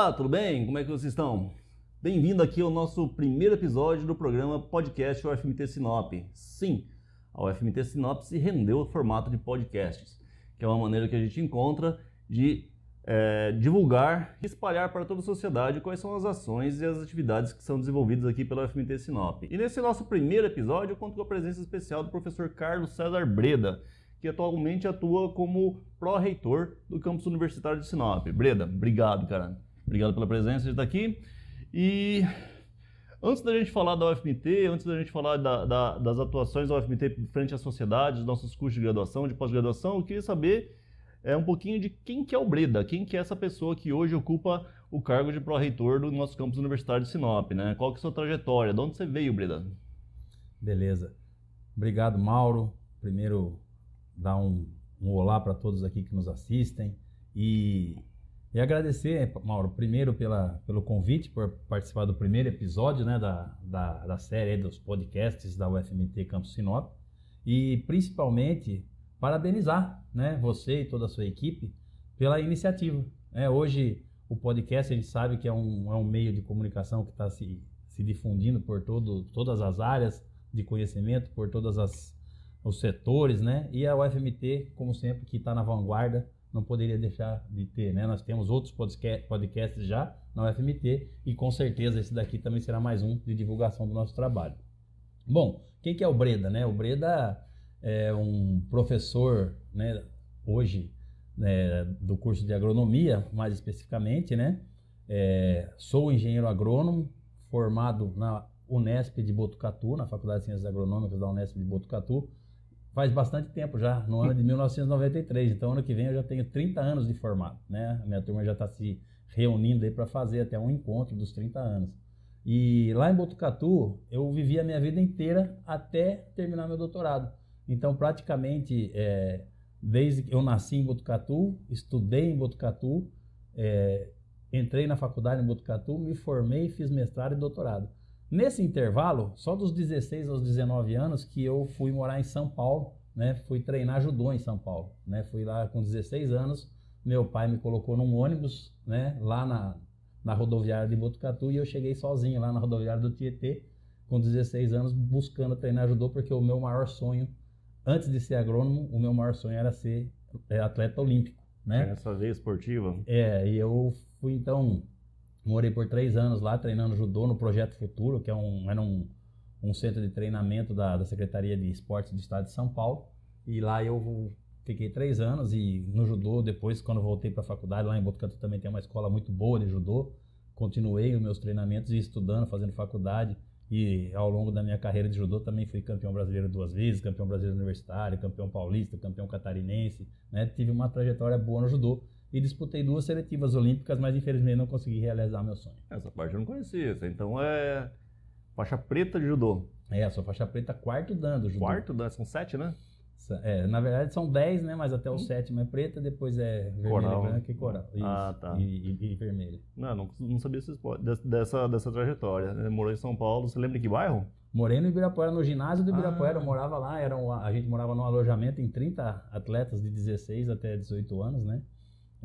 Olá, tudo bem? Como é que vocês estão? Bem-vindo aqui ao nosso primeiro episódio do programa Podcast UFMT Sinop. Sim, a UFMT Sinop se rendeu ao formato de podcasts, que é uma maneira que a gente encontra de divulgar e espalhar para toda a sociedade quais são as ações e as atividades que são desenvolvidas aqui pela UFMT Sinop. E nesse nosso primeiro episódio eu conto com a presença especial do professor Carlos César Breda, que atualmente atua como pró-reitor do campus universitário de Sinop. Breda, obrigado, cara. Obrigado pela presença de estar aqui. E antes da gente falar da UFMT, antes da gente falar das atuações da UFMT frente à sociedade, dos nossos cursos de graduação, de pós-graduação, eu queria saber um pouquinho de quem que é o Breda, quem que é essa pessoa que hoje ocupa o cargo de pró-reitor do nosso campus universitário de Sinop, né? Qual que é a sua trajetória? De onde você veio, Breda? Beleza. Obrigado, Mauro. Primeiro, dar um olá para todos aqui que nos assistem e agradecer, Mauro, primeiro pelo convite, por participar do primeiro episódio, né, da série dos podcasts da UFMT Campus Sinop e principalmente parabenizar, né, você e toda a sua equipe pela iniciativa. Hoje o podcast a gente sabe que é um meio de comunicação que está se difundindo por todas as áreas de conhecimento, por todas os setores, né? E a UFMT, como sempre, que está na vanguarda, não poderia deixar de ter, né? Nós temos outros podcasts já na UFMT e com certeza esse daqui também será mais um de divulgação do nosso trabalho. Bom, quem que é o Breda, né? O Breda é um professor, né, hoje, do curso de agronomia, mais especificamente, né? Sou engenheiro agrônomo, formado na Unesp de Botucatu, na Faculdade de Ciências Agronômicas da Unesp de Botucatu, faz bastante tempo já, no ano de 1993, então ano que vem eu já tenho 30 anos de formado, né? A minha turma já está se reunindo aí para fazer até um encontro dos 30 anos. E lá em Botucatu eu vivi a minha vida inteira até terminar meu doutorado. Então praticamente, desde que eu nasci em Botucatu, estudei em Botucatu, entrei na faculdade em Botucatu, me formei, fiz mestrado e doutorado. Nesse intervalo, só dos 16 aos 19 anos que eu fui morar em São Paulo, né? Fui treinar judô em São Paulo, né? Fui lá com 16 anos, meu pai me colocou num ônibus, né? Lá na rodoviária de Botucatu e eu cheguei sozinho lá na rodoviária do Tietê, com 16 anos, buscando treinar judô, porque o meu maior sonho, antes de ser agrônomo, o meu maior sonho era ser atleta olímpico, né? Essa veia esportiva. E eu fui então... Morei por 3 anos lá treinando judô no Projeto Futuro, que era um centro de treinamento da Secretaria de Esportes do Estado de São Paulo. E lá eu fiquei 3 anos e no judô, depois quando voltei para a faculdade, lá em Botucatu também tem uma escola muito boa de judô. Continuei os meus treinamentos e estudando, fazendo faculdade. E ao longo da minha carreira de judô também fui campeão brasileiro 2 vezes, campeão brasileiro universitário, campeão paulista, campeão catarinense, né? Tive uma trajetória boa no judô. E disputei 2 seletivas olímpicas, mas infelizmente não consegui realizar meu sonho. Essa parte eu não conhecia. Então é faixa preta de judô. Sou faixa preta quarto dan do judô. Quarto dan, são 7, né? Na verdade são 10, né? Mas até o 7º é preta, depois é vermelha, Coral. branca e coral. Isso. Tá. E vermelha. Não sabia dessa trajetória. Morou em São Paulo, você lembra de que bairro? Morei no Ibirapuera, no ginásio do Ibirapuera, eu morava lá, a gente morava num alojamento em 30 atletas de 16 até 18 anos, né?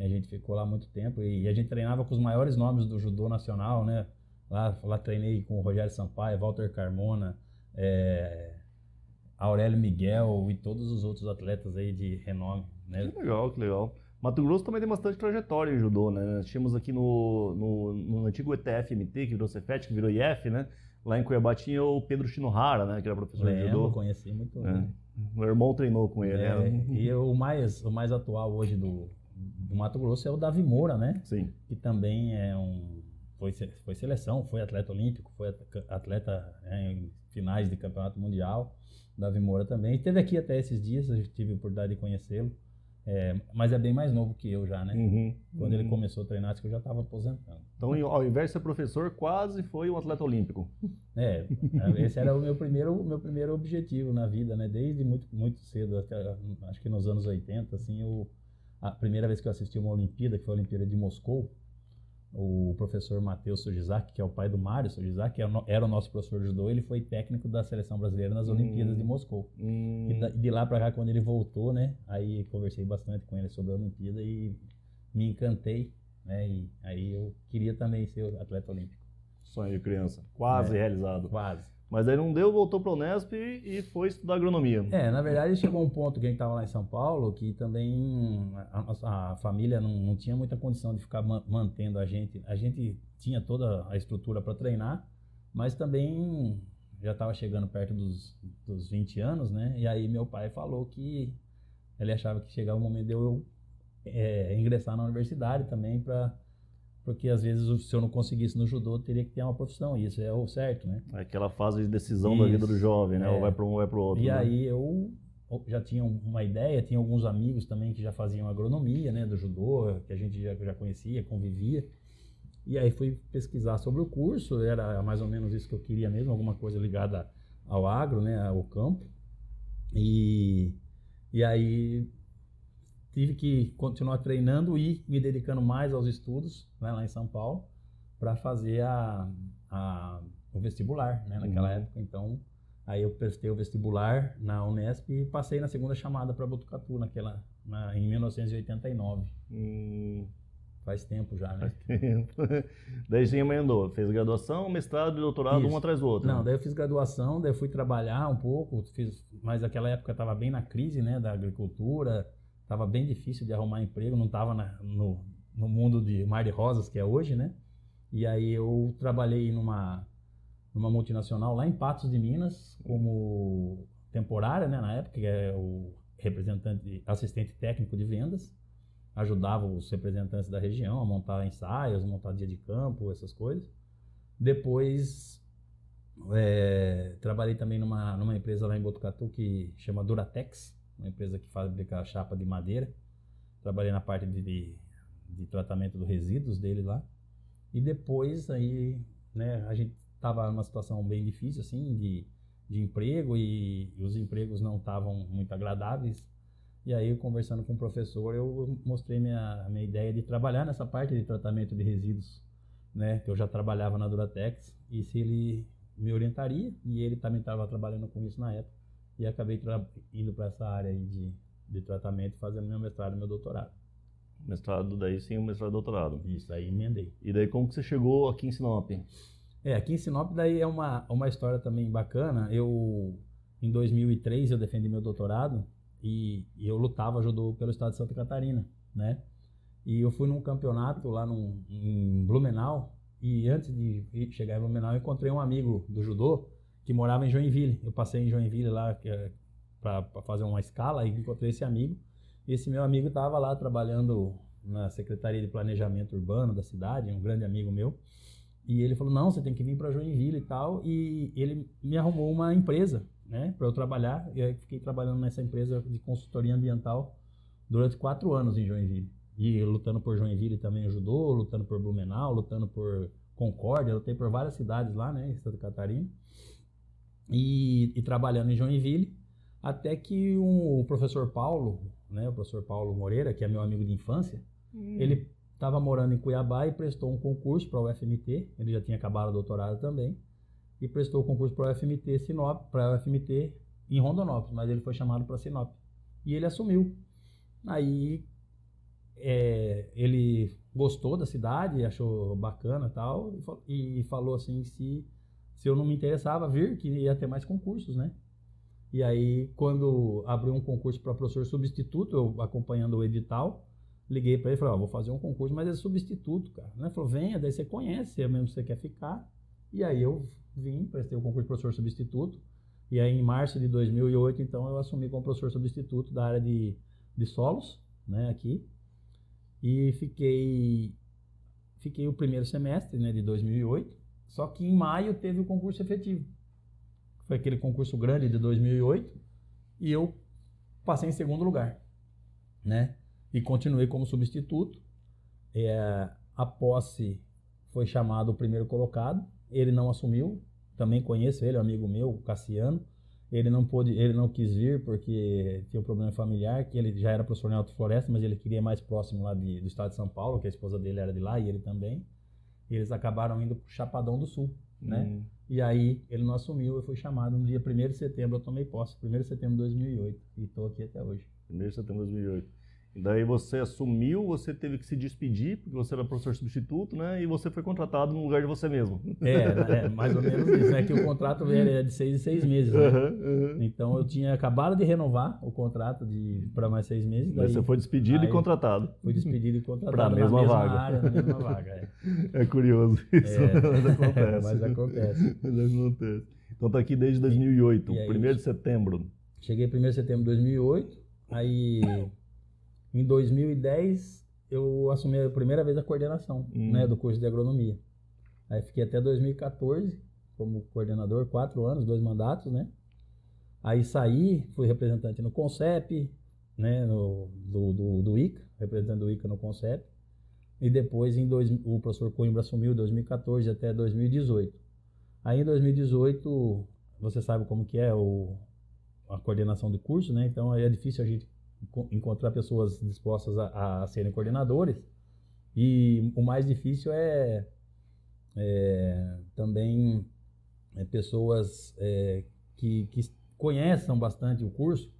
A gente ficou lá muito tempo e a gente treinava com os maiores nomes do judô nacional, né? Lá treinei com o Rogério Sampaio, Walter Carmona, Aurélio Miguel e todos os outros atletas aí de renome, né? Que legal. Mato Grosso também tem bastante trajetória em judô, né? Nós tínhamos aqui no antigo ETFMT, que virou Cefet, que virou IF, né? Lá em Cuiabá tinha o Pedro Shinohara, né? Que era professor de judô. Conheci muito bem. Meu irmão treinou com ele, né? E o mais atual hoje do Mato Grosso é o Davi Moura, né? Sim. Que também foi seleção, foi atleta olímpico, foi atleta em finais de campeonato mundial. Davi Moura também. Esteve aqui até esses dias, eu tive a oportunidade de conhecê-lo. Mas é bem mais novo que eu já, né? Quando ele começou a treinar, acho que eu já estava aposentando. Então, ao invés de ser professor, quase foi um atleta olímpico. Esse era o meu primeiro objetivo na vida, né? Desde muito cedo, acho que nos anos 80, assim, a primeira vez que eu assisti uma Olimpíada, que foi a Olimpíada de Moscou, o professor Matheus Sujizaki, que é o pai do Mário Sujizaki, que era o nosso professor de judô, ele foi técnico da seleção brasileira nas Olimpíadas de Moscou. E de lá para cá, quando ele voltou, né, aí conversei bastante com ele sobre a Olimpíada e me encantei né? E aí eu queria também ser atleta olímpico. Sonho de criança, quase realizado. Quase. Mas aí não deu, voltou para a Unesp e foi estudar agronomia. Na verdade chegou um ponto que a gente estava lá em São Paulo que também a família não tinha muita condição de ficar mantendo a gente. A gente tinha toda a estrutura para treinar, mas também já estava chegando perto dos 20 anos, né? E aí meu pai falou que ele achava que chegava o momento de eu ingressar na universidade também, porque às vezes se eu não conseguisse no judô, teria que ter uma profissão, e isso é o certo, né? Aquela fase de decisão da vida do jovem, né? Ou vai para um ou vai para o outro. E né? aí eu já tinha uma ideia, tinha alguns amigos também que já faziam agronomia, né, do judô, que a gente já conhecia, convivia. E aí fui pesquisar sobre o curso, era mais ou menos isso que eu queria mesmo, alguma coisa ligada ao agro, né, ao campo. E aí tive que continuar treinando e me dedicando mais aos estudos, né, lá em São Paulo, para fazer o vestibular, né, naquela época. Então, aí eu prestei o vestibular na Unesp e passei na segunda chamada para Botucatu, em 1989. Faz tempo já, né? Faz tempo. Daí você emendou, fez graduação, mestrado e doutorado, um atrás do outro. Não, daí eu fiz graduação, daí eu fui trabalhar um pouco, mas naquela época estava bem na crise, né, da agricultura, estava bem difícil de arrumar emprego, não estava no mundo de mar de rosas que é hoje, né? E aí eu trabalhei numa multinacional lá em Patos de Minas, como temporária, né, na época, que é o assistente técnico de vendas. Ajudava os representantes da região a montar ensaios, montar dia de campo, essas coisas. Depois, trabalhei também numa empresa lá em Botucatu que chama Duratex, uma empresa que fabrica chapa de madeira. Trabalhei na parte de tratamento dos resíduos dele lá. E depois, aí, né, a gente estava numa situação bem difícil, assim, de emprego, e os empregos não estavam muito agradáveis. E aí, conversando com o professor, eu mostrei minha ideia de trabalhar nessa parte de tratamento de resíduos, né? Que eu já trabalhava na Duratex, e se ele me orientaria, e ele também estava trabalhando com isso na época, e acabei indo para essa área aí de tratamento, fazendo meu mestrado e meu doutorado. Mestrado, daí sim, mestrado e doutorado. Isso, aí emendei. E daí como que você chegou aqui em Sinop? Aqui em Sinop daí é uma história também bacana. Em 2003, eu defendi meu doutorado, e eu lutava judô pelo estado de Santa Catarina, né? E eu fui num campeonato lá em Blumenau, e antes de chegar em Blumenau, eu encontrei um amigo do judô que morava em Joinville. Eu passei em Joinville lá para fazer uma escala, e encontrei esse amigo. E esse meu amigo estava lá trabalhando na Secretaria de Planejamento Urbano da cidade, um grande amigo meu. E ele falou, não, você tem que vir para Joinville e tal. E ele me arrumou uma empresa, né, para eu trabalhar. E aí fiquei trabalhando nessa empresa de consultoria ambiental durante 4 anos em Joinville. E lutando por Joinville também ajudou, lutando por Blumenau, lutando por Concórdia, lutei por várias cidades lá, né, em Santa Catarina. E trabalhando em Joinville, até que o professor Paulo, né, o professor Paulo Moreira, que é meu amigo de infância, ele estava morando em Cuiabá e prestou um concurso para o UFMT. Ele já tinha acabado o doutorado também, e prestou o concurso para o UFMT Sinop, para o UFMT em Rondonópolis, mas ele foi chamado para Sinop e ele assumiu. Aí ele gostou da cidade, achou bacana e tal, e falou assim se eu não me interessava vir, que ia ter mais concursos, né? E aí, quando abriu um concurso para professor substituto, eu acompanhando o edital, liguei para ele e falei, vou fazer um concurso, mas é substituto, cara. Ele falou, venha, daí você conhece, é mesmo que você quer ficar. E aí eu vim, prestei o concurso de professor substituto, e aí em março de 2008, então, eu assumi como professor substituto da área de solos, né, aqui. E fiquei o primeiro semestre, né, de 2008, só que em maio teve o concurso efetivo. Foi aquele concurso grande de 2008, e eu passei em segundo lugar, né? E continuei como substituto. A posse foi chamado o primeiro colocado, ele não assumiu, também conheço ele, um amigo meu, o Cassiano. Ele não quis vir porque tinha um problema familiar, que ele já era professor em Alto Floresta, mas ele queria mais próximo lá do estado de São Paulo, que a esposa dele era de lá e ele também. E eles acabaram indo para o Chapadão do Sul, né? E aí ele não assumiu, eu fui chamado no dia 1º de setembro, eu tomei posse, 1º de setembro de 2008, e estou aqui até hoje. 1º de setembro de 2008. Daí você assumiu, você teve que se despedir, porque você era professor substituto, né? E você foi contratado no lugar de você mesmo. Mais ou menos isso, né? Que o contrato era de 6 em 6 meses, né? Então eu tinha acabado de renovar o contrato para mais 6 meses. Daí você foi despedido e contratado. Fui despedido e contratado para a mesma vaga. Área, na mesma vaga. É curioso isso, mas acontece. Mas acontece. Então tá aqui desde 2008, 1º de setembro. Cheguei 1º de setembro de 2008, aí em 2010 eu assumi a primeira vez a coordenação, né, do curso de agronomia. Aí fiquei até 2014 como coordenador, 4 anos, 2 mandatos, né? Aí saí, fui representante no CONCEP, né, do ICA, representante do ICA no CONCEP. E depois o professor Coimbra assumiu 2014 até 2018. Aí em 2018, você sabe como que é a coordenação de curso, né? Então aí é difícil a gente encontrar pessoas dispostas a serem coordenadores. E o mais difícil também pessoas que conheçam bastante o curso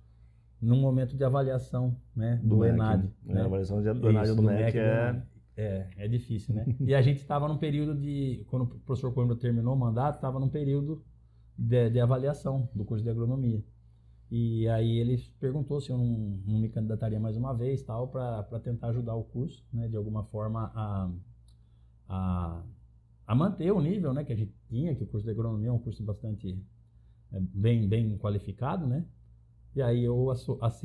no momento de avaliação, né, do ENAD. Né? A avaliação do ENAD do MEC é difícil, né? E a gente estava num período quando o professor Coimbra terminou o mandato, estava num período de avaliação do curso de agronomia. E aí ele perguntou se eu não me candidataria mais uma vez, tal, para tentar ajudar o curso, né, de alguma forma a manter o nível, né, que a gente tinha, que o curso de agronomia é um curso bastante bem qualificado, né? E aí eu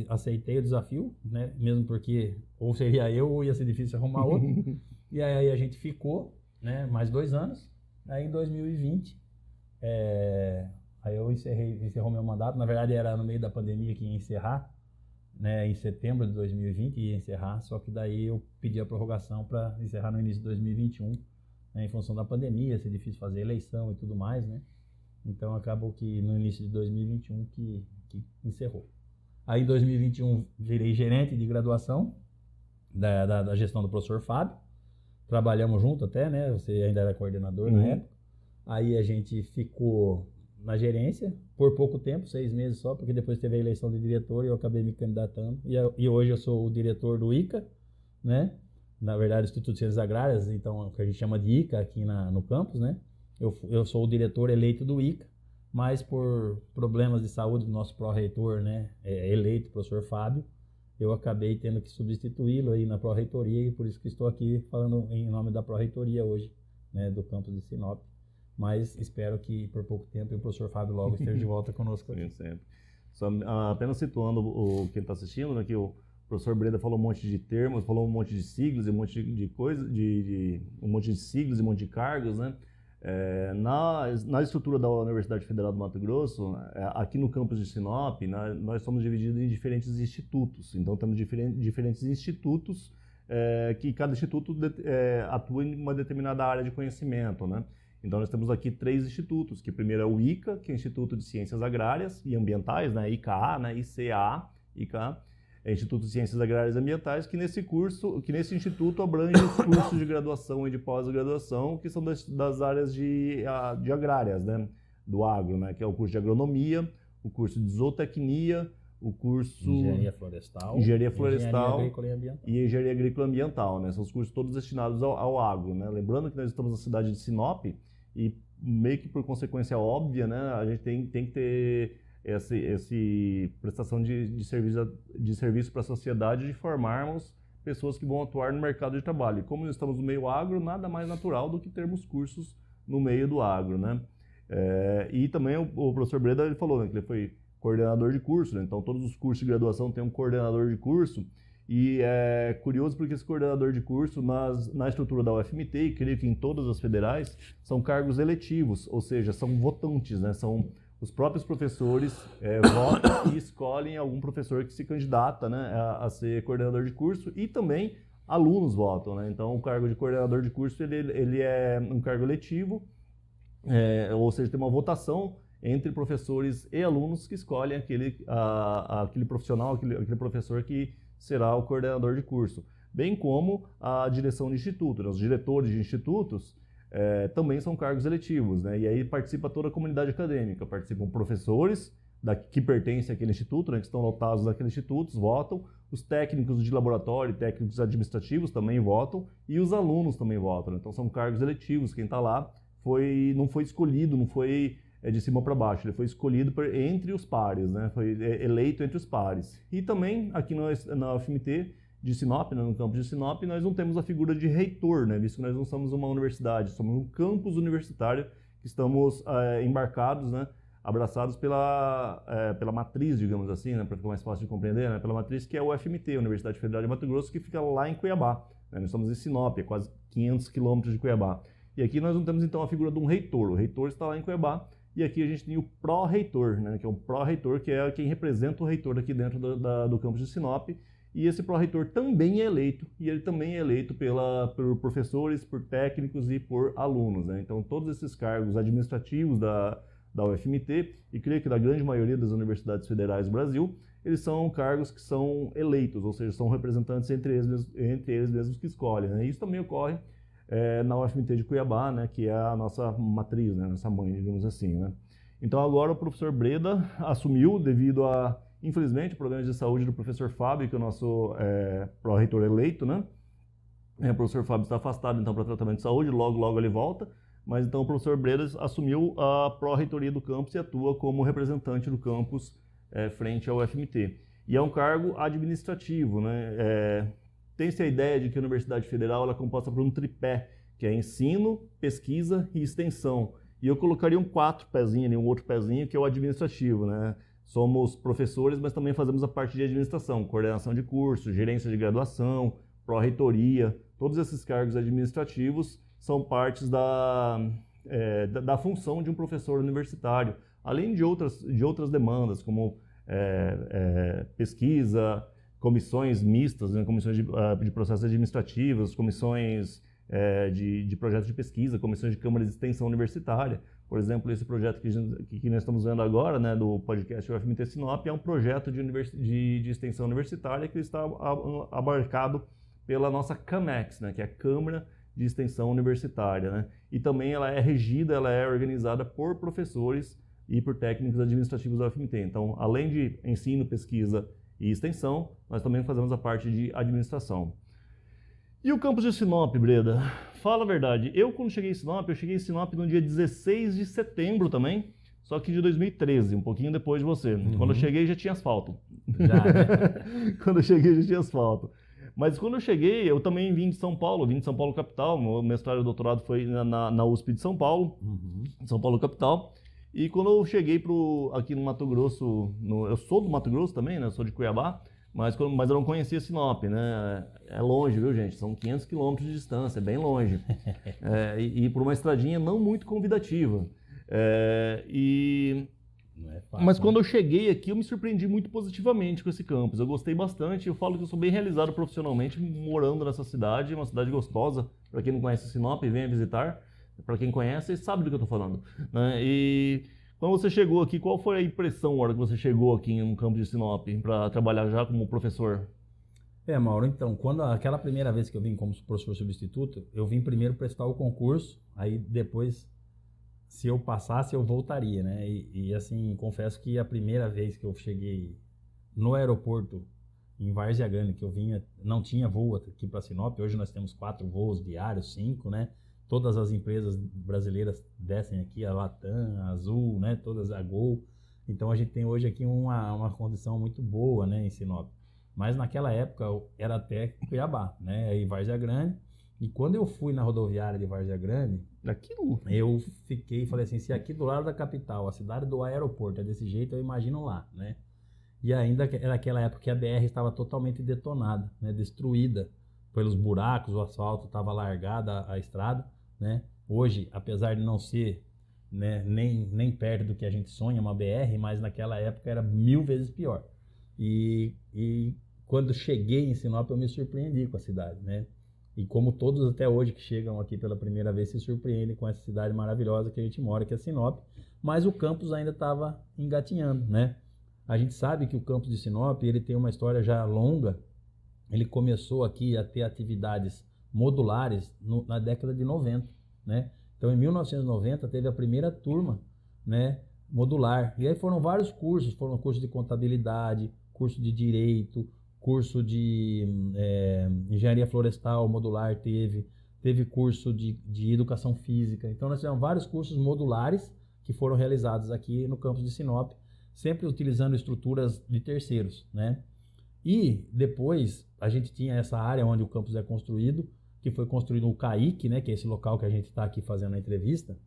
aceitei o desafio, né, mesmo porque ou seria eu ou ia ser difícil arrumar outro. E aí a gente ficou, né, mais 2 anos. Aí em 2020 aí eu encerrou meu mandato. Na verdade era no meio da pandemia que ia encerrar, né, em setembro de 2020 ia encerrar, só que daí eu pedi a prorrogação para encerrar no início de 2021, né, em função da pandemia, ser difícil fazer eleição e tudo mais, né? Então acabou que no início de 2021 que encerrou. Aí em 2021 virei gerente de graduação da gestão do professor Fábio. Trabalhamos junto até, né? Você ainda era coordenador na época. Aí a gente ficou na gerência por pouco tempo, 6 meses só, porque depois teve a eleição de diretor e eu acabei me candidatando. E hoje eu sou o diretor do ICA, né? Na verdade, Instituto de Ciências Agrárias, então, o que a gente chama de ICA aqui no campus, né? Eu sou o diretor eleito do ICA, mas por problemas de saúde do nosso pró-reitor, né, eleito, o professor Fábio, eu acabei tendo que substituí-lo aí na pró-reitoria e por isso que estou aqui falando em nome da pró-reitoria hoje, né, do campus de Sinop. Mas espero que por pouco tempo o professor Fábio logo esteja de volta conosco aqui. Sim, sempre. Só apenas situando quem está assistindo, né, que o professor Breda falou um monte de termos, falou um monte de siglas e um monte de coisas, um monte de siglas e um monte de cargos, né? Na estrutura da Universidade Federal do Mato Grosso, aqui no campus de Sinop, nós somos divididos em diferentes institutos. Então, temos diferentes institutos que cada instituto atua em uma determinada área de conhecimento, né? Então, nós temos aqui 3 institutos, que primeiro é o ICA, que é o Instituto de Ciências Agrárias e Ambientais, né? ICA, né? ICA, Instituto de Ciências Agrárias e Ambientais, que nesse instituto abrange os cursos de graduação e de pós-graduação, que são das áreas de agrárias, né? Do agro, né? Que é o curso de agronomia, o curso de zootecnia, o curso Engenharia Florestal e Engenharia Agrícola e Ambiental, né? São os cursos todos destinados ao agro, né? Lembrando que nós estamos na cidade de Sinop e meio que por consequência óbvia, né? A gente tem que ter esse prestação de serviço para a sociedade, de formarmos pessoas que vão atuar no mercado de trabalho. E como estamos no meio agro, nada mais natural do que termos cursos no meio do agro, né? E também o professor Breda ele falou, né, que ele foi coordenador de curso, né? Então todos os cursos de graduação têm um coordenador de curso. E é curioso porque esse coordenador de curso, na estrutura da UFMT, e creio que em todas as federais, são cargos eletivos, ou seja, são votantes, né? São os próprios professores votam e escolhem algum professor que se candidata, né, a ser coordenador de curso, e também alunos votam, né? Então o cargo de coordenador de curso ele é um cargo eletivo, ou seja, tem uma votação entre professores e alunos que escolhem aquele profissional, aquele professor que será o coordenador de curso, bem como a direção de instituto, né? Os diretores de institutos também são cargos eletivos, né? E aí participa toda a comunidade acadêmica, participam professores que pertencem àquele instituto, né? Que estão lotados naquele instituto, votam, os técnicos de laboratório, técnicos administrativos também votam e os alunos também votam. Né? Então são cargos eletivos, quem está lá não foi escolhido, não foi de cima para baixo, ele foi escolhido entre os pares, né? Foi eleito entre os pares. E também aqui na UFMT de Sinop, né, no campus de Sinop, nós não temos a figura de reitor, né, visto que nós não somos uma universidade, somos um campus universitário que estamos embarcados, né, abraçados pela matriz, digamos assim, né, para ficar mais fácil de compreender, né, pela matriz que é o UFMT, Universidade Federal de Mato Grosso, que fica lá em Cuiabá. Né, nós estamos em Sinop, quase 500 quilômetros de Cuiabá. E aqui nós não temos então a figura de um reitor, o reitor está lá em Cuiabá, e aqui a gente tem o pró-reitor, né, que é o pró-reitor, que é quem representa o reitor aqui dentro do campus de Sinop. E esse pró-reitor também é eleito, e ele também é eleito por professores, por técnicos e por alunos. Né? Então, todos esses cargos administrativos da UFMT, e creio que da grande maioria das universidades federais do Brasil, eles são cargos que são eleitos, ou seja, são representantes entre eles mesmos que escolhem. Né? Isso também ocorre na UFMT de Cuiabá, né? Que é a nossa matriz, né? Nossa mãe, digamos assim. Né? Então, agora o professor Breda assumiu, devido a, infelizmente, problemas de saúde do professor Fábio, que é o nosso pró-reitor eleito, né? O professor Fábio está afastado, então, para tratamento de saúde, logo ele volta, mas então o professor Breda assumiu a pró-reitoria do campus e atua como representante do campus frente ao UFMT. E é um cargo administrativo, né? Tem-se a ideia de que a Universidade Federal ela é composta por um tripé, que é ensino, pesquisa e extensão. E eu colocaria um quarto pezinho ali, um outro pezinho, que é o administrativo, né? Somos professores, mas também fazemos a parte de administração, coordenação de cursos, gerência de graduação, pró-reitoria. Todos esses cargos administrativos são partes da função de um professor universitário, além de outras demandas, como pesquisa, comissões mistas, né, comissões de processos administrativos, comissões de projetos de pesquisa, comissões de câmara de extensão universitária. Por exemplo, esse projeto que nós estamos vendo agora, né, do podcast UFMT Sinop, é um projeto de extensão universitária que está abarcado pela nossa CAMEX, né, que é a Câmara de Extensão Universitária. Né? E também ela é organizada por professores e por técnicos administrativos da UFMT. Então, além de ensino, pesquisa e extensão, nós também fazemos a parte de administração. E o campus de Sinop, Breda? Fala a verdade, quando cheguei em Sinop no dia 16 de setembro também, só que de 2013, um pouquinho depois de você. Uhum. Quando eu cheguei já tinha asfalto. Já, né? Quando eu cheguei já tinha asfalto. Mas quando eu cheguei, eu também vim de São Paulo capital, meu mestrado e doutorado foi na USP de São Paulo, São Paulo capital. E quando eu cheguei aqui no Mato Grosso, eu sou do Mato Grosso também, né? Eu sou de Cuiabá, mas eu não conhecia Sinop, né? É longe, viu, gente? São 500 quilômetros de distância, é bem longe. E por uma estradinha não muito convidativa. Não é fácil, mas quando eu cheguei aqui, eu me surpreendi muito positivamente com esse campus. Eu gostei bastante, eu falo que eu sou bem realizado profissionalmente morando nessa cidade, uma cidade gostosa. Para quem não conhece Sinop, venha visitar. Para quem conhece, sabe do que eu estou falando. Né? E quando você chegou aqui, qual foi a impressão na hora que você chegou aqui no campus de Sinop para trabalhar já como professor? Mauro, então, aquela primeira vez que eu vim como professor substituto, eu vim primeiro prestar o concurso, aí depois, se eu passasse, eu voltaria, né? E assim, confesso que a primeira vez que eu cheguei no aeroporto em Várzea Grande, que eu vinha, não tinha voo aqui para Sinop, hoje nós temos 4 voos diários, 5, né? Todas as empresas brasileiras descem aqui, a Latam, a Azul, né? Todas, a Gol. Então a gente tem hoje aqui uma condição muito boa, né, em Sinop. Mas naquela época era até Cuiabá, né? Aí Várzea Grande. E quando eu fui na rodoviária de Várzea Grande, eu falei assim, se aqui do lado da capital, a cidade do aeroporto é desse jeito, eu imagino lá, né? E ainda era aquela época que a BR estava totalmente detonada, né? Destruída pelos buracos, o asfalto estava largada a estrada, né? Hoje, apesar de não ser, né, nem perto do que a gente sonha, uma BR, mas naquela época era 1000 vezes pior. E quando cheguei em Sinop, eu me surpreendi com a cidade, né? E como todos até hoje que chegam aqui pela primeira vez se surpreendem com essa cidade maravilhosa que a gente mora, que é Sinop, mas o campus ainda estava engatinhando, né? A gente sabe que o campus de Sinop, ele tem uma história já longa. Ele começou aqui a ter atividades modulares na década de 90, né? Então, em 1990, teve a primeira turma, né, modular. E aí foram vários cursos, foram cursos de contabilidade, curso de direito, curso de engenharia florestal modular teve curso de educação física. Então nós tivemos vários cursos modulares que foram realizados aqui no campus de Sinop, sempre utilizando estruturas de terceiros, né? E depois a gente tinha essa área onde o campus é construído, que foi construído o CAIC, né? Que é esse local que a gente está aqui fazendo a entrevista.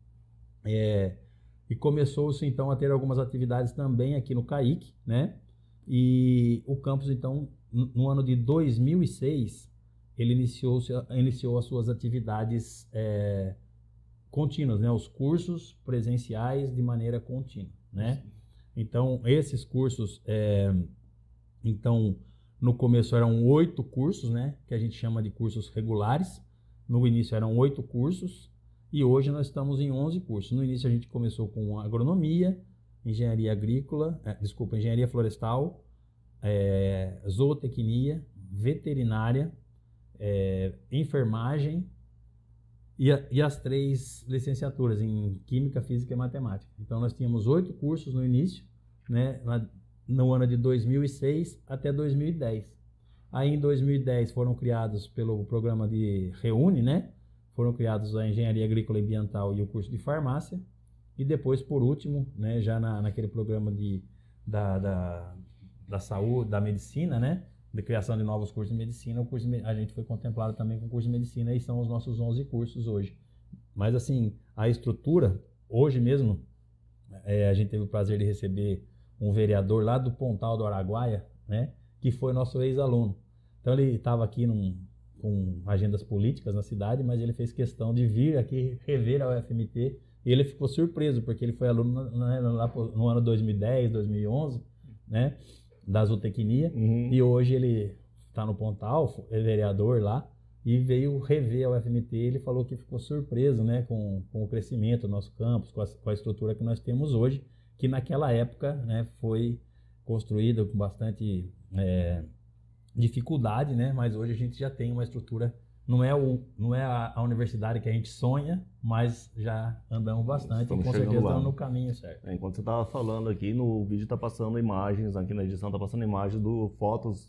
E começou-se então a ter algumas atividades também aqui no CAIC, né? E o campus então, no ano de 2006, ele iniciou as suas atividades contínuas, né? Os cursos presenciais de maneira contínua, né? Então, esses cursos, então, no começo eram 8 cursos, né? Que a gente chama de cursos regulares. No início eram 8 cursos e hoje nós estamos em 11 cursos. No início a gente começou com agronomia, engenharia agrícola, engenharia florestal, zootecnia, veterinária, enfermagem e as 3 licenciaturas em Química, Física e Matemática. Então nós tínhamos 8 cursos no início, né, no ano de 2006 até 2010. Aí em 2010 foram criados pelo programa de Reúne, né, foram criados a Engenharia Agrícola e Ambiental e o curso de Farmácia. E depois, por último, né, já naquele programa da saúde, da medicina, né, de criação de novos cursos de medicina, a gente foi contemplado também com o curso de medicina e são os nossos 11 cursos hoje. Mas assim, a estrutura, hoje mesmo, a gente teve o prazer de receber um vereador lá do Pontal do Araguaia, né, que foi nosso ex-aluno. Então ele estava aqui com agendas políticas na cidade, mas ele fez questão de vir aqui rever a UFMT e ele ficou surpreso, porque ele foi aluno lá no ano 2010, 2011, né, da zootecnia, e hoje ele está no Pontal, é vereador lá, e veio rever a UFMT. Ele falou que ficou surpreso, né, com o crescimento do nosso campus, com a estrutura que nós temos hoje, que naquela época, né, foi construída com bastante dificuldade, né, mas hoje a gente já tem uma estrutura. Não é a universidade que a gente sonha, mas já andamos bastante e com certeza estamos no caminho certo. Enquanto você estava falando aqui, no vídeo está passando imagens, aqui na edição está passando imagens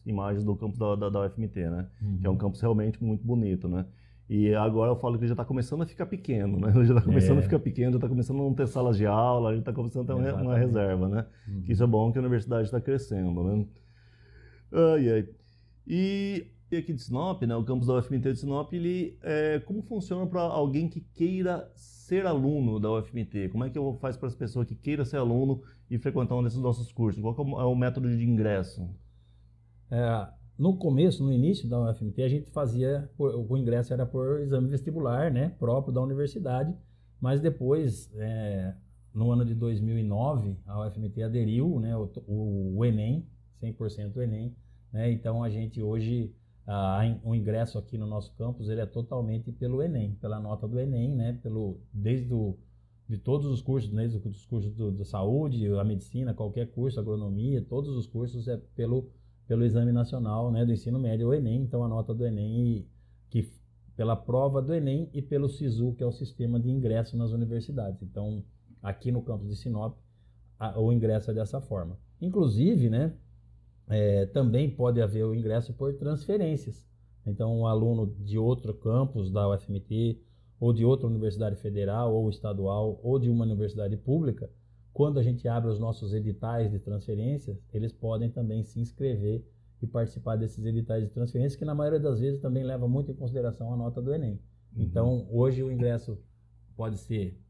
imagens do campus da UFMT, né? Que é um campus realmente muito bonito, né? E agora eu falo que já está começando a ficar pequeno, né? Já está começando a ficar pequeno, já está começando a não ter salas de aula, já está começando a ter uma reserva, né? Que isso é bom, que a universidade está crescendo, né? E aqui de Sinop, né, o campus da UFMT de Sinop, ele, como funciona para alguém que queira ser aluno da UFMT? Como é que faz para as pessoas que queiram ser aluno e frequentar um desses nossos cursos? Qual é o método de ingresso? No começo, no início da UFMT, a gente fazia, o ingresso era por exame vestibular, né, próprio da universidade, mas depois, no ano de 2009, a UFMT aderiu, né, o Enem, 100% Enem, né, então a gente hoje... o ingresso aqui no nosso campus ele é totalmente pelo Enem, pela nota do Enem, né? De todos os cursos, desde os cursos da saúde, a medicina, qualquer curso, agronomia, todos os cursos é pelo Exame Nacional, né, do Ensino Médio, o Enem. Então a nota do Enem, pela prova do Enem e pelo SISU, que é o sistema de ingresso nas universidades. Então aqui no campus de Sinop o ingresso é dessa forma. Inclusive, né? Também pode haver o ingresso por transferências. Então, um aluno de outro campus da UFMT, ou de outra universidade federal, ou estadual, ou de uma universidade pública, quando a gente abre os nossos editais de transferências, eles podem também se inscrever e participar desses editais de transferência, que na maioria das vezes também leva muito em consideração a nota do Enem. Então, hoje o ingresso pode ser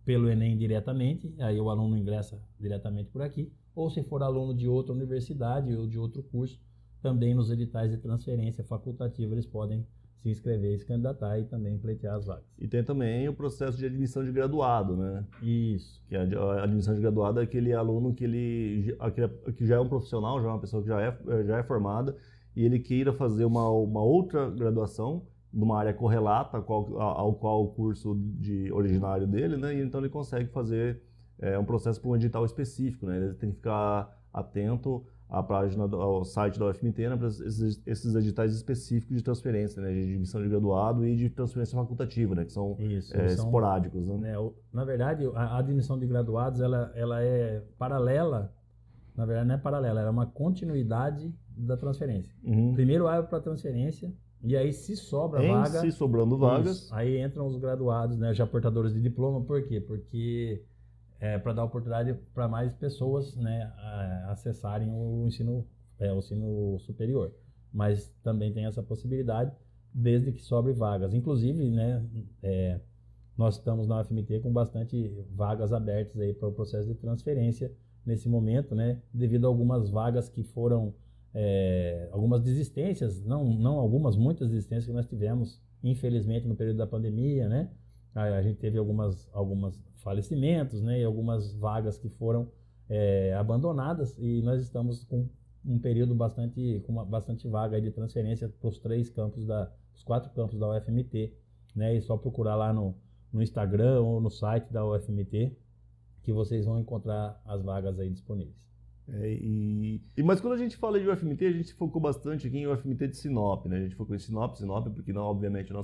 pelo Enem diretamente, aí o aluno ingressa diretamente por aqui, ou se for aluno de outra universidade ou de outro curso, também nos editais de transferência facultativa eles podem se inscrever, se candidatar e também pleitear as vagas. E tem também o processo de admissão de graduado, né? Isso. Que a admissão de graduado é aquele aluno que já é um profissional, já é uma pessoa que já é formada e ele queira fazer uma outra graduação numa área correlata ao qual o curso originário dele, né? E então ele consegue fazer um processo para um edital específico, né? Ele tem que ficar atento à página, ao site da UFMT, né, para esses editais específicos de transferência, né, de admissão de graduado e de transferência facultativa, né, que são esporádicos, né? Na verdade, a admissão de graduados ela é paralela, na verdade não é paralela, ela é uma continuidade da transferência. Uhum. Primeiro abre para transferência, e aí se sobra vaga... Se sobrando vagas... Isso, aí entram os graduados, né, já portadores de diploma. Por quê? Porque para dar oportunidade para mais pessoas, né, acessarem o ensino superior. Mas também tem essa possibilidade, desde que sobre vagas. Inclusive, né, nós estamos na UFMT com bastante vagas abertas aí para o processo de transferência nesse momento, né, devido a algumas vagas que foram, algumas desistências, não algumas, muitas desistências que nós tivemos, infelizmente, no período da pandemia, né, a gente teve algumas falecimentos, né, e algumas vagas que foram abandonadas, e nós estamos com um período com bastante vaga aí de transferência para os 4 campos da UFMT, né, e só procurar lá no Instagram ou no site da UFMT que vocês vão encontrar as vagas aí disponíveis. Mas quando a gente fala de UFMT, a gente focou bastante aqui em UFMT de Sinop, né? A gente focou em Sinop, porque não, obviamente é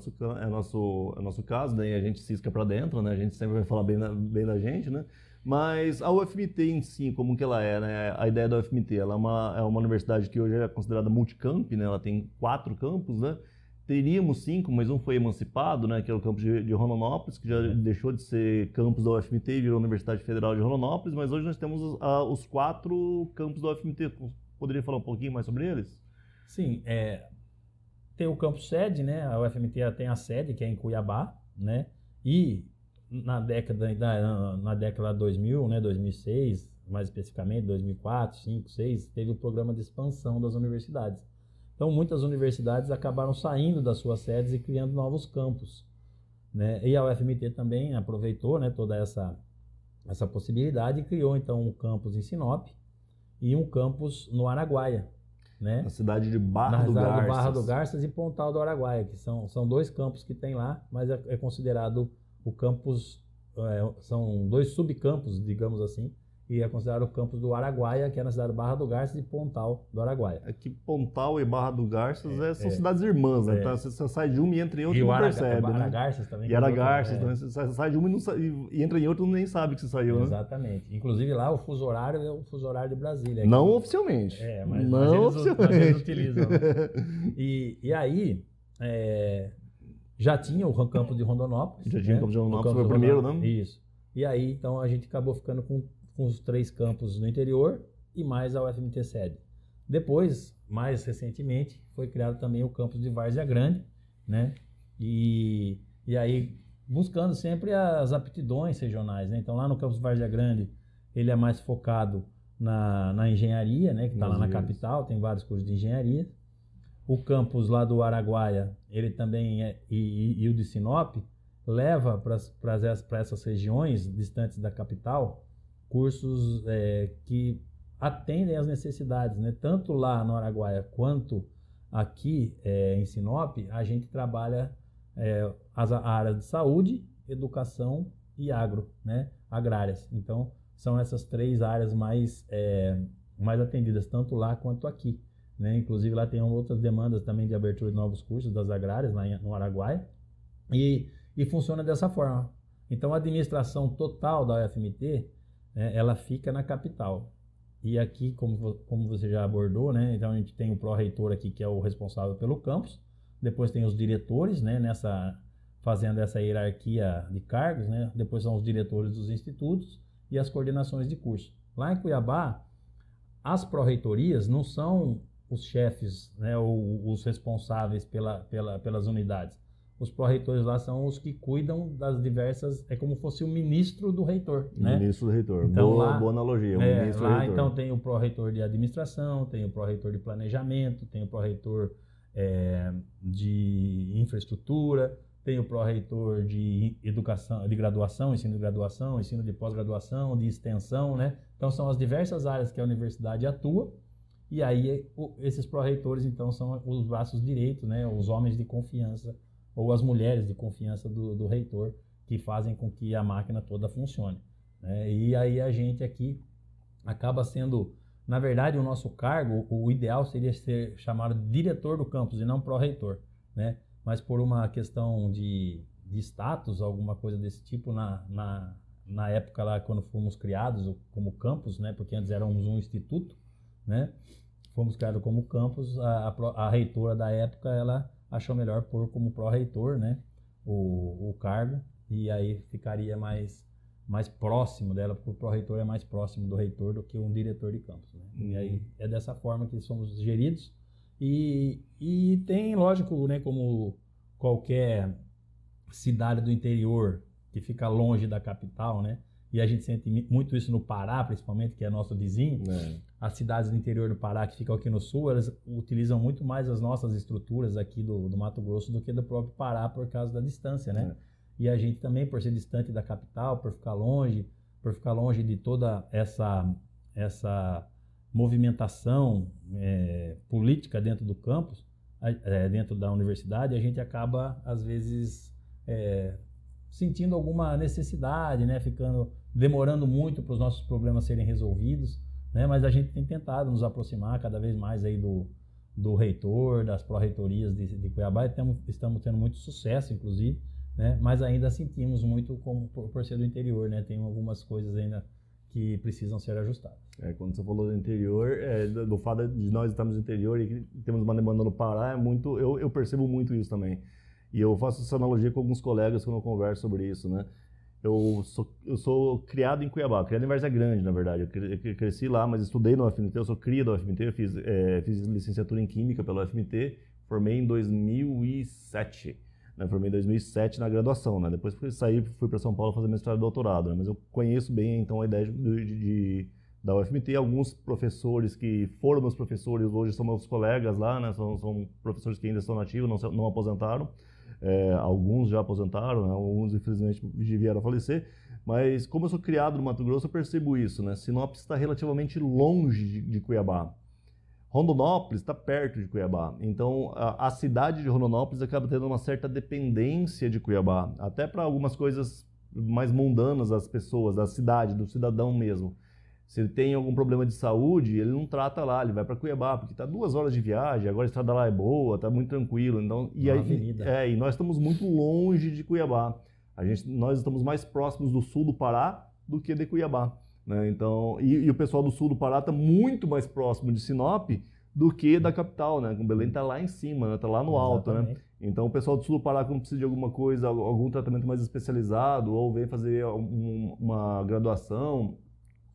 nosso caso, né? E a gente cisca para dentro, né? A gente sempre vai falar bem da gente, né? Mas a UFMT em si, como que ela é, né? A ideia da UFMT, ela é uma universidade que hoje é considerada multicamp, né? Ela tem 4 campos, né? Teríamos 5, mas um foi emancipado, né, que é o campus de Rondonópolis, que já deixou de ser campus da UFMT e virou Universidade Federal de Rondonópolis, mas hoje nós temos os 4 campus da UFMT. Poderia falar um pouquinho mais sobre eles? Sim, tem o campus sede, né, a UFMT tem a sede, que é em Cuiabá, né, e na década 2000, né, 2006, mais especificamente, 2004, 2005, 2006, teve o programa de expansão das universidades. Então, muitas universidades acabaram saindo das suas sedes e criando novos campos, né? E a UFMT também aproveitou, né, toda essa possibilidade e criou, então, um campus em Sinop e um campus no Araguaia, né? Na cidade de Barra do Garças e Pontal do Araguaia, que são 2 campos que tem lá, mas é considerado o campus, são 2 subcampos, digamos assim, e é considerado o campus do Araguaia, que é na cidade de Barra do Garças e Pontal do Araguaia. É que Pontal e Barra do Garças são cidades irmãs, né? Então, você sai de uma e entra em outra e não percebe, né? Aragarças também. E Aragarças também, você sai de uma e entra em outra e nem sabe que você saiu, né? Exatamente. Inclusive lá o fuso horário é o fuso horário de Brasília. Não oficialmente. Mas eles utilizam, né? E aí, já tinha o campus de Rondonópolis. Já tinha o campus de Rondonópolis, foi o primeiro, né? Isso. E aí, então, a gente acabou ficando com os 3 campos no interior e mais a UFMT sede. Depois, mais recentemente, foi criado também o campus de Várzea Grande, né? E aí, buscando sempre as aptidões regionais, né? Então, lá no campus de Várzea Grande, ele é mais focado na engenharia, né? Que está lá na capital, tem vários cursos de engenharia. O campus lá do Araguaia, ele também e o de Sinop, leva para essas regiões distantes da capital cursos que atendem às necessidades, né? Tanto lá no Araguaia quanto aqui em Sinop, a gente trabalha as áreas de saúde, educação e agro, né? Agrárias. Então, são essas 3 áreas mais atendidas, tanto lá quanto aqui, né? Inclusive, lá tem outras demandas também de abertura de novos cursos das agrárias, lá no Araguaia, e funciona dessa forma. Então, a administração total da UFMT, ela fica na capital. E aqui, como você já abordou, né? Então a gente tem o pró-reitor aqui, que é o responsável pelo campus. Depois tem os diretores, né? Fazendo essa hierarquia de cargos, né? Depois são os diretores dos institutos e as coordenações de curso. Lá em Cuiabá, as pró-reitorias não são os chefes, né? Ou os responsáveis pelas unidades. Os pró-reitores lá são os que cuidam das diversas... É como se fosse o ministro do reitor, né? Ministro do reitor. Então, boa analogia. Ministro lá, do reitor. Então, tem o pró-reitor de administração, tem o pró-reitor de planejamento, tem o pró-reitor de infraestrutura, tem o pró-reitor de educação, de graduação, ensino de pós-graduação, de extensão, né? Então, são as diversas áreas que a universidade atua. E aí, esses pró-reitores, então, são os braços direitos, né? Os homens de confiança ou as mulheres de confiança do reitor, que fazem com que a máquina toda funcione, né? E aí a gente aqui acaba sendo, na verdade, o nosso cargo, o ideal seria ser chamado diretor do campus e não pró-reitor, né? Mas por uma questão de status, alguma coisa desse tipo, na época lá, quando fomos criados como campus, né? Porque antes éramos um instituto, né? fomos criados como campus, a reitora da época, ela achou melhor pôr como pró-reitor, né, o cargo, e aí ficaria mais próximo dela, porque o pró-reitor é mais próximo do reitor do que um diretor de campus, né? E aí é dessa forma que somos geridos, e tem, lógico, né, como qualquer cidade do interior que fica longe da capital, né? E a gente sente muito isso no Pará, principalmente, que é nosso vizinho. As cidades do interior do Pará, que ficam aqui no sul, elas utilizam muito mais as nossas estruturas aqui do Mato Grosso do que do próprio Pará, por causa da distância, né? E a gente também, por ser distante da capital, por ficar longe de toda essa movimentação política dentro do campus, dentro da universidade, a gente acaba, às vezes, sentindo alguma necessidade, né? Demorando muito para os nossos problemas serem resolvidos, né? Mas a gente tem tentado nos aproximar cada vez mais aí do reitor, das pró-reitorias de Cuiabá, e estamos tendo muito sucesso, inclusive, né? Mas ainda sentimos muito por ser do interior, né? Tem algumas coisas ainda que precisam ser ajustadas. Quando você falou do interior, do fato de nós estarmos no interior e que temos uma demanda no Pará, eu percebo muito isso também. E eu faço essa analogia com alguns colegas quando eu converso sobre isso, né? Eu sou criado em Cuiabá, criado em Várzea Grande, na verdade. Eu cresci lá, mas estudei na UFMT, eu sou cria da UFMT, eu fiz licenciatura em Química pela UFMT, formei em 2007. Né? Formei em 2007 na graduação, né? Depois fui para São Paulo fazer mestrado e doutorado, né? Mas eu conheço bem, então, a ideia da UFMT. Alguns professores que foram meus professores hoje são meus colegas lá, né? São professores que ainda estão nativos, não aposentaram. Alguns já aposentaram, né? Alguns infelizmente vieram a falecer, mas como eu sou criado no Mato Grosso, eu percebo isso, né? Sinop está relativamente longe de Cuiabá. Rondonópolis está perto de Cuiabá, então a cidade de Rondonópolis acaba tendo uma certa dependência de Cuiabá, até para algumas coisas mais mundanas das pessoas, da cidade, do cidadão mesmo. Se ele tem algum problema de saúde, ele não trata lá, ele vai para Cuiabá, porque está 2 horas de viagem, agora a estrada lá é boa, está muito tranquilo. Então, e nós estamos muito longe de Cuiabá. Nós estamos mais próximos do sul do Pará do que de Cuiabá. Né? Então, e o pessoal do sul do Pará está muito mais próximo de Sinop do que da capital, né? O Belém está lá em cima, está lá no alto. Né? Então, o pessoal do sul do Pará, quando precisa de alguma coisa, algum tratamento mais especializado, ou vem fazer uma graduação,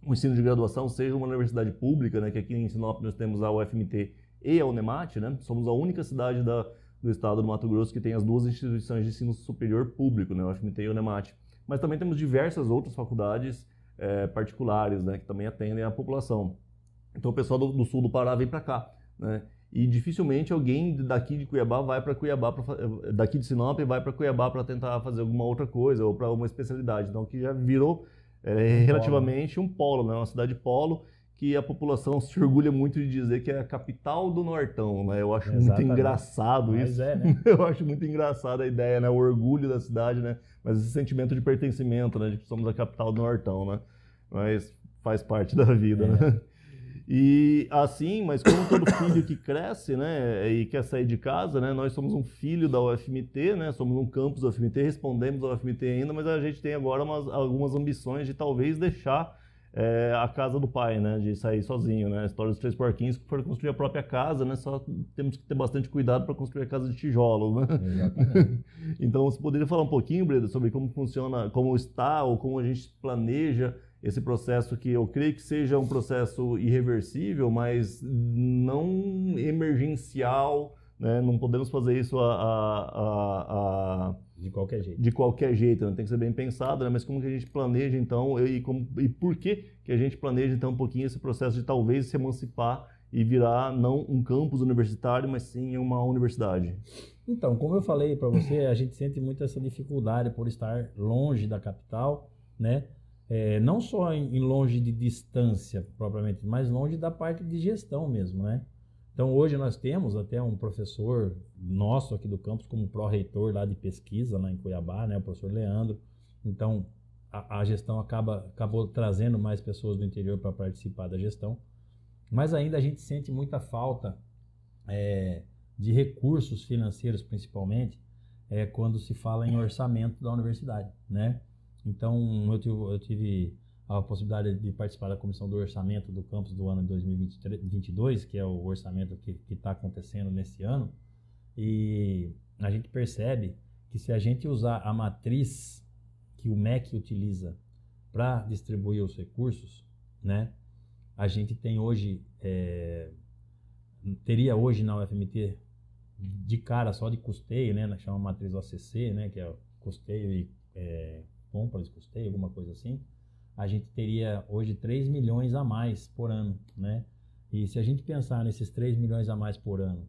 o ensino de graduação, seja uma universidade pública, né, que aqui em Sinop nós temos a UFMT e a UNEMAT, né, somos a única cidade do estado do Mato Grosso que tem as duas instituições de ensino superior público, né, a UFMT e a UNEMAT. Mas também temos diversas outras faculdades particulares, né, que também atendem a população. Então o pessoal do sul do Pará vem para cá, né, e dificilmente alguém daqui de Cuiabá vai para Cuiabá, daqui de Sinop vai para Cuiabá para tentar fazer alguma outra coisa ou para uma especialidade. Então aqui já virou relativamente um polo, né? Uma cidade polo que a população se orgulha muito de dizer que é a capital do Nortão, né? Eu acho muito engraçado isso. Né? Eu acho muito engraçada a ideia, né? O orgulho da cidade, né? Mas esse sentimento de pertencimento, né? De que somos a capital do Nortão, né? Mas faz parte da vida, né? E assim, mas como todo filho que cresce, né, e quer sair de casa, né, nós somos um filho da UFMT, né, somos um campus da UFMT, respondemos à UFMT ainda, mas a gente tem agora algumas ambições de talvez deixar a casa do pai, né, de sair sozinho, né, a história dos 3 porquinhos que foram construir a própria casa, né, só temos que ter bastante cuidado para construir a casa de tijolo, né. Exatamente. Então, você poderia falar um pouquinho, Breda, sobre como funciona, como está ou como a gente planeja esse processo que eu creio que seja um processo irreversível, mas não emergencial, né? Não podemos fazer isso de qualquer jeito. De qualquer jeito, né? Tem que ser bem pensado, né? Mas como que a gente planeja então e por que a gente planeja então um pouquinho esse processo de talvez se emancipar e virar não um campus universitário, mas sim uma universidade? Então, como eu falei para você, a gente sente muito essa dificuldade por estar longe da capital, né? Não só em longe de distância propriamente, mas longe da parte de gestão mesmo, né? Então hoje nós temos até um professor nosso aqui do campus como pró-reitor lá de pesquisa lá em Cuiabá, né? O professor Leandro. Então a gestão acabou trazendo mais pessoas do interior para participar da gestão, mas ainda a gente sente muita falta de recursos financeiros, principalmente quando se fala em orçamento da universidade, né? Então, eu tive a possibilidade de participar da comissão do orçamento do campus do ano de 2022, que é o orçamento que está acontecendo nesse ano, e a gente percebe que se a gente usar a matriz que o MEC utiliza para distribuir os recursos, né, a gente tem hoje, teria hoje na UFMT, de cara só de custeio, né, chama matriz OCC, né, que é custeio e compras de custeio, alguma coisa assim, a gente teria hoje 3 milhões a mais por ano, né? E se a gente pensar nesses 3 milhões a mais por ano,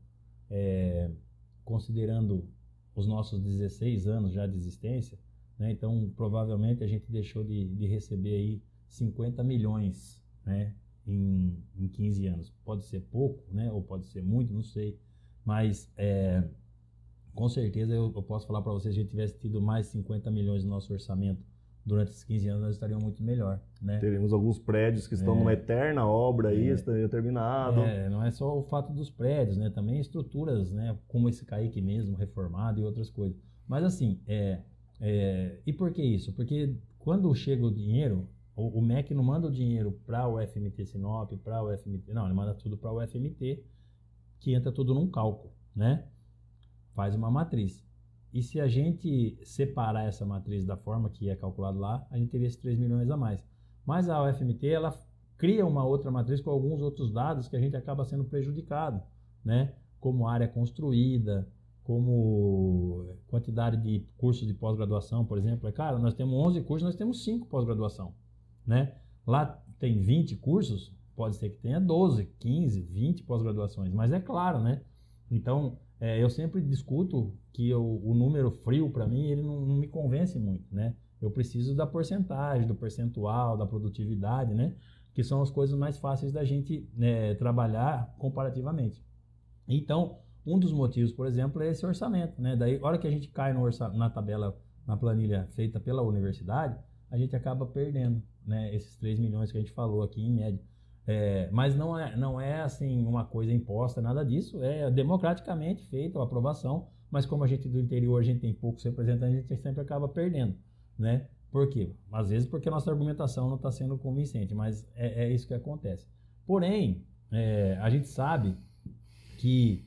considerando os nossos 16 anos já de existência, né, então provavelmente a gente deixou de receber aí 50 milhões, né, em 15 anos. Pode ser pouco, né, ou pode ser muito, não sei, mas com certeza eu posso falar para vocês, se a gente tivesse tido mais 50 milhões no nosso orçamento durante esses 15 anos, nós estaríamos muito melhor, né? Teríamos alguns prédios que estão numa eterna obra aí, estariam terminado. Não é só o fato dos prédios, né? Também estruturas, né? Como esse CAIC mesmo, reformado e outras coisas. Mas assim, e por que isso? Porque quando chega o dinheiro, o MEC não manda o dinheiro para o FMT Sinop, para o FMT... Não, ele manda tudo para o FMT, que entra tudo num cálculo, né? Faz uma matriz. E se a gente separar essa matriz da forma que é calculado lá, a gente teria esses 3 milhões a mais. Mas a UFMT, ela cria uma outra matriz com alguns outros dados que a gente acaba sendo prejudicado, né? Como área construída, como quantidade de cursos de pós-graduação, por exemplo. Cara, nós temos 11 cursos, nós temos 5 pós-graduação, né? Lá tem 20 cursos, pode ser que tenha 12, 15, 20 pós-graduações, mas é claro, né? Então, eu sempre discuto que o número frio, para mim, ele não me convence muito, né? Eu preciso da porcentagem, do percentual, da produtividade, né? Que são as coisas mais fáceis da gente trabalhar comparativamente. Então, um dos motivos, por exemplo, é esse orçamento, né? Daí, a hora que a gente cai na tabela, na planilha feita pela universidade, a gente acaba perdendo, né? Esses 3 milhões que a gente falou aqui em média. Mas não é assim uma coisa imposta, nada disso, é democraticamente feita a aprovação, mas como a gente do interior, a gente tem poucos representantes, a gente sempre acaba perdendo, né? Por quê? Às vezes porque a nossa argumentação não está sendo convincente, mas é isso que acontece. Porém, a gente sabe que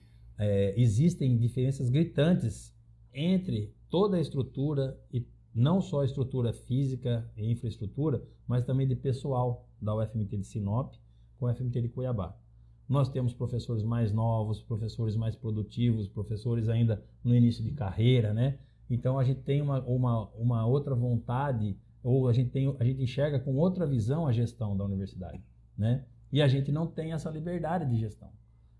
existem diferenças gritantes entre toda a estrutura, e não só a estrutura física e infraestrutura, mas também de pessoal da UFMT de Sinop com a UFMT de Cuiabá. Nós temos professores mais novos, professores mais produtivos, professores ainda no início de carreira, né? Então a gente tem uma outra vontade, ou a gente enxerga com outra visão a gestão da universidade, né? E a gente não tem essa liberdade de gestão.